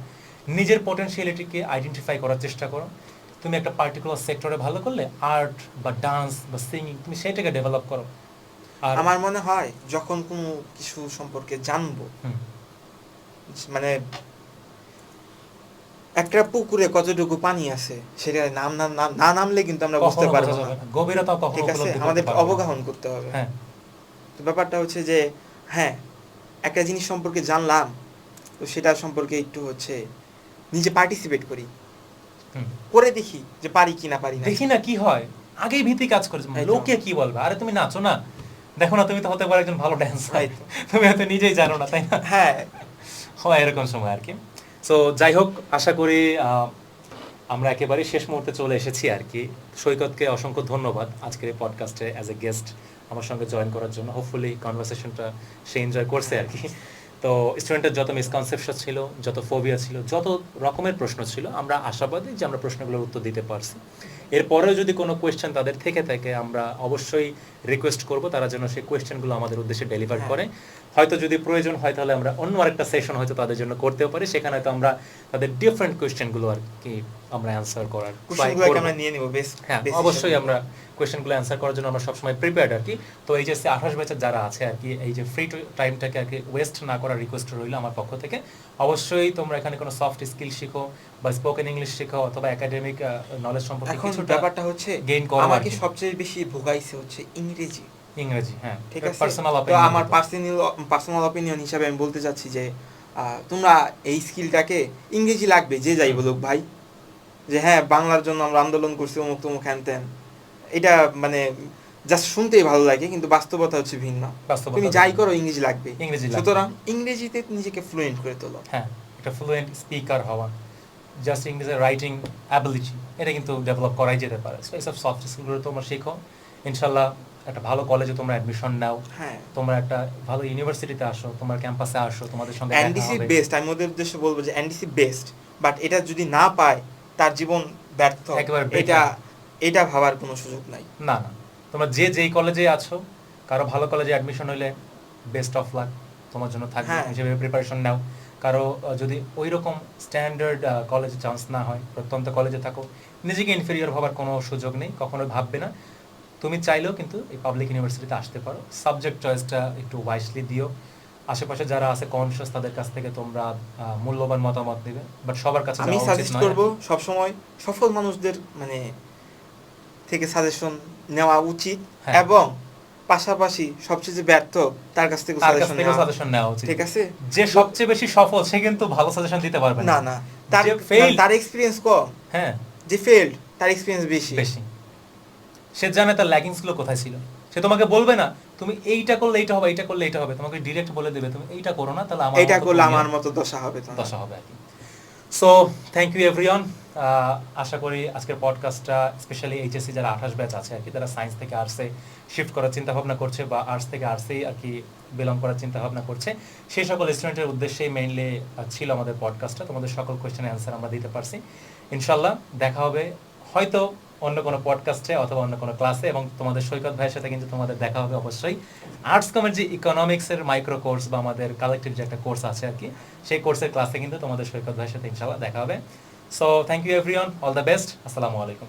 নিজের পোটেনশিয়ালিটিকে আইডেন্টিফাই করার চেষ্টা করো। তুমি একটা পার্টিকুলার সেক্টরে ভালো করলে, আর্ট বা ডান্স বা সিঙ্গিং, তুমি সেটাকে ডেভেলপ করো। আর আমার মনে হয় যখন কোনো কিছু সম্পর্কে জানবো, মানে একটা পুকুরে কতটুকু পানি আছে সেটা না নামলে কিন্তু আমরা বুঝতে পারবো না, গভীরতা কখনো ঠিক আছে, আমাদের অবগাহন করতে হবে। হ্যাঁ, তো ব্যাপারটা হচ্ছে যে হ্যাঁ, একটা জিনিস সম্পর্কে জানলাম, তো সেটা সম্পর্কে একটু হচ্ছে নিজে পার্টিসিপেট করি, করে দেখি যে পারি কি না পারি না, দেখি না কি হয়, আগেই ভীতি কাজ করে, লোকে কি বলবে। আরে তুমি নাচো না, দেখো না, তুমি তো হতে পারো একজন ভালো ড্যান্সার, তুমি হয়তো নিজেই জানো না, তাই না? হ্যাঁ, হয় এরকম সময় আর কি। সো যাই হোক, আশা করি আমরা একেবারে শেষ মুহূর্তে চলে এসেছি আর কি। সৈকতকে অসংখ্য ধন্যবাদ আজকের এই পডকাস্টে অ্যাজ এ গেস্ট আমার সঙ্গে জয়েন করার জন্য। হোপফুলি কনভারসেশনটা সে এনজয় করছে আর কি। তো স্টুডেন্টের যত মিসকনসেপশন ছিল, যত ফোবিয়া ছিল, যত রকমের প্রশ্ন ছিল, আমরা আশাবাদী যে আমরা প্রশ্নগুলোর উত্তর দিতে পারছি। এরপরেও যদি কোনো কোয়েশ্চেন তাদের থেকে থাকে, আমরা অবশ্যই রিকোয়েস্ট করব তারা যেন সেই কোয়েশ্চেনগুলো আমাদের উদ্দেশ্যে ডেলিভার করে। হয়তো যদি প্রয়োজন হয় তাহলে আমরা অন্য আরেকটা সেশন হয়তো তাদের জন্য করতেও পারি, সেখানে হয়তো আমরা তাদের ডিফারেন্ট কোয়েশ্চেনগুলো আর কি আমরা অ্যান্সার করার ট্রাই করব। আমরা নিয়ে নিব বেশ। হ্যাঁ, অবশ্যই আমরা কোয়েশ্চেনগুলো অ্যান্সার করার জন্য আমরা সবসময় প্রিপেয়ার্ড আর কি। তো এই যে 28 ব্যাচের যারা আছে আর কি, এই যে ফ্রি টাইমটাকে আর কি ওয়েস্ট না করার রিকোয়েস্ট রইল আমার পক্ষ থেকে। অবশ্যই তোমরা এখানে কোনো সফট স্কিল শিখো বা স্পোকেন ইংলিশ শিখো অথবা একাডেমিক নলেজ সম্পর্কে কিছু। ব্যাপারটা হচ্ছে গেইন করো। আমাকে সবচেয়ে বেশি ভোগাইছে হচ্ছে ইংরেজি। হ্যাঁ, ঠিক আছে। তো পার্সোনাল আমার পার্সোনাল অপিনিয়ন হিসাবে আমি বলতে চাচ্ছি যে তোমরা এই স্কিলটাকে, ইংরেজি লাগবে যে যাই বলুক ভাই, যে হ্যাঁ বাংলার জন্য আমরা আন্দোলন করছি অমুক তমুক হ্যান ত্যান, এটা মানে জাস্ট শুনতেই ভালো লাগে, কিন্তু বাস্তবতা হচ্ছে ভিন্ন। তুমি যাই করো ইংরেজি লাগবে, সুতরাং ইংরেজিতে নিজেকে ফ্লুয়েন্ট করে তোলো। হ্যাঁ, একটা ফ্লুয়েন্ট স্পিকার হওয়া, জাস্ট ইংরেজি রাইটিং অ্যাবিলিটি, এটা কিন্তু ডেভেলপ করাই যেতে পারে। সো এইসব সফট স্কিলগুলো তোমরা শেখো, ইনশাল্লাহ একটা ভালো কলেজে তোমরা অ্যাডমিশন নাও, তোমরা একটা ভালো ইউনিভার্সিটিতে আসো, তোমার ক্যাম্পাসে আসো, তোমাদের সঙ্গে দেখা হবে। এনডিসি বেস্ট, আমি ওদের উদ্দেশ্যে বলবো যে এনডিসি বেস্ট, বাট এটা যদি না পায় তার জীবন ব্যর্থ, এটা ভাবার কোনো সুযোগ নাই। না, তোমরা যেই কলেজে আছো, কারো ভালো কলেজে অ্যাডমিশন হইলে বেস্ট অফ লাক তোমার জন্য থাকবে, হিসেবে প্রিপারেশন নাও। কারো যদি ওই রকম স্ট্যান্ডার্ড কলেজে চান্স না হয়, প্রত্যন্ত কলেজে থাকো, নিজেকে ইনফেরিয়র হবার কোনো সুযোগ নেই, কখনো ভাববে না। তুমি চাইলেও কিন্তু এই পাবলিক ইউনিভার্সিটিতে আসতে পারো। সাবজেক্ট চয়েসটা একটু ওয়াইসলি দিও। আশেপাশে যারা আছে কনসিয়াস, তাদের কাছ থেকে তোমরা মূল্যবান মতামত নেবে, বাট সবার কাছে আমি সাজেস্ট করব সবসময় সফল মানুষদের মানে থেকে সাজেশন নেওয়া উচিত, এবং পাশাপাশি সবচেয়ে যে ব্যর্থ তার কাছ থেকে সাজেশন নেওয়া উচিত। ঠিক আছে, যে সবচেয়ে বেশি সফল সে কিন্তু ভালো সাজেশন দিতে পারবে না। না, তার এক্সপেরিয়েন্স কম। হ্যাঁ, যে ফেলড তার এক্সপেরিয়েন্স বেশি। সে জানে তার ল্যাকিংস গুলো কোথায় ছিল। সে তোমাকে বলবে না তুমি এইটা করলে এইটা হবে, এইটা করলে এইটা হবে, তোমাকে ডাইরেক্ট বলে দেবে তুমি এইটা করো না, তাহলে এইটা করলে আমার মতো দশা হবে আর কি। So thank you everyone. আশা করি আজকের পডকাস্টটা স্পেশালি এইচএসসি যারা 28 ব্যাচ আছে আর কি, তারা সায়েন্স থেকে আর্টসে শিফট করার চিন্তা ভাবনা করছে বা আর্টস থেকে আর্টসেই আর কি বিলং করার চিন্তা ভাবনা করছে, সেই সকল স্টুডেন্টের উদ্দেশ্যেই মেইনলি ছিল আমাদের পডকাস্টটা। তোমাদের সকল কোয়েশ্চেনের অ্যান্সার আমরা দিতে পারছি। ইনশাল্লাহ দেখা হবে হয়তো অন্য কোনো পডকাস্টে অথবা অন্য কোনো ক্লাসে, এবং তোমাদের সৈকত ভাইয়ের সাথে কিন্তু তোমাদের দেখা হবে অবশ্যই। আর্টস কমার্স যে ইকোনমিক্সের মাইক্রো কোর্স বা আমাদের কালেক্টিভ যে একটা কোর্স আছে আর কি, সেই কোর্সের ক্লাসে কিন্তু তোমাদের সৈকত ভাইয়ের সাথে ইনশাল্লাহ দেখা হবে। So thank you everyone, all the best, আসসালামু আলাইকুম।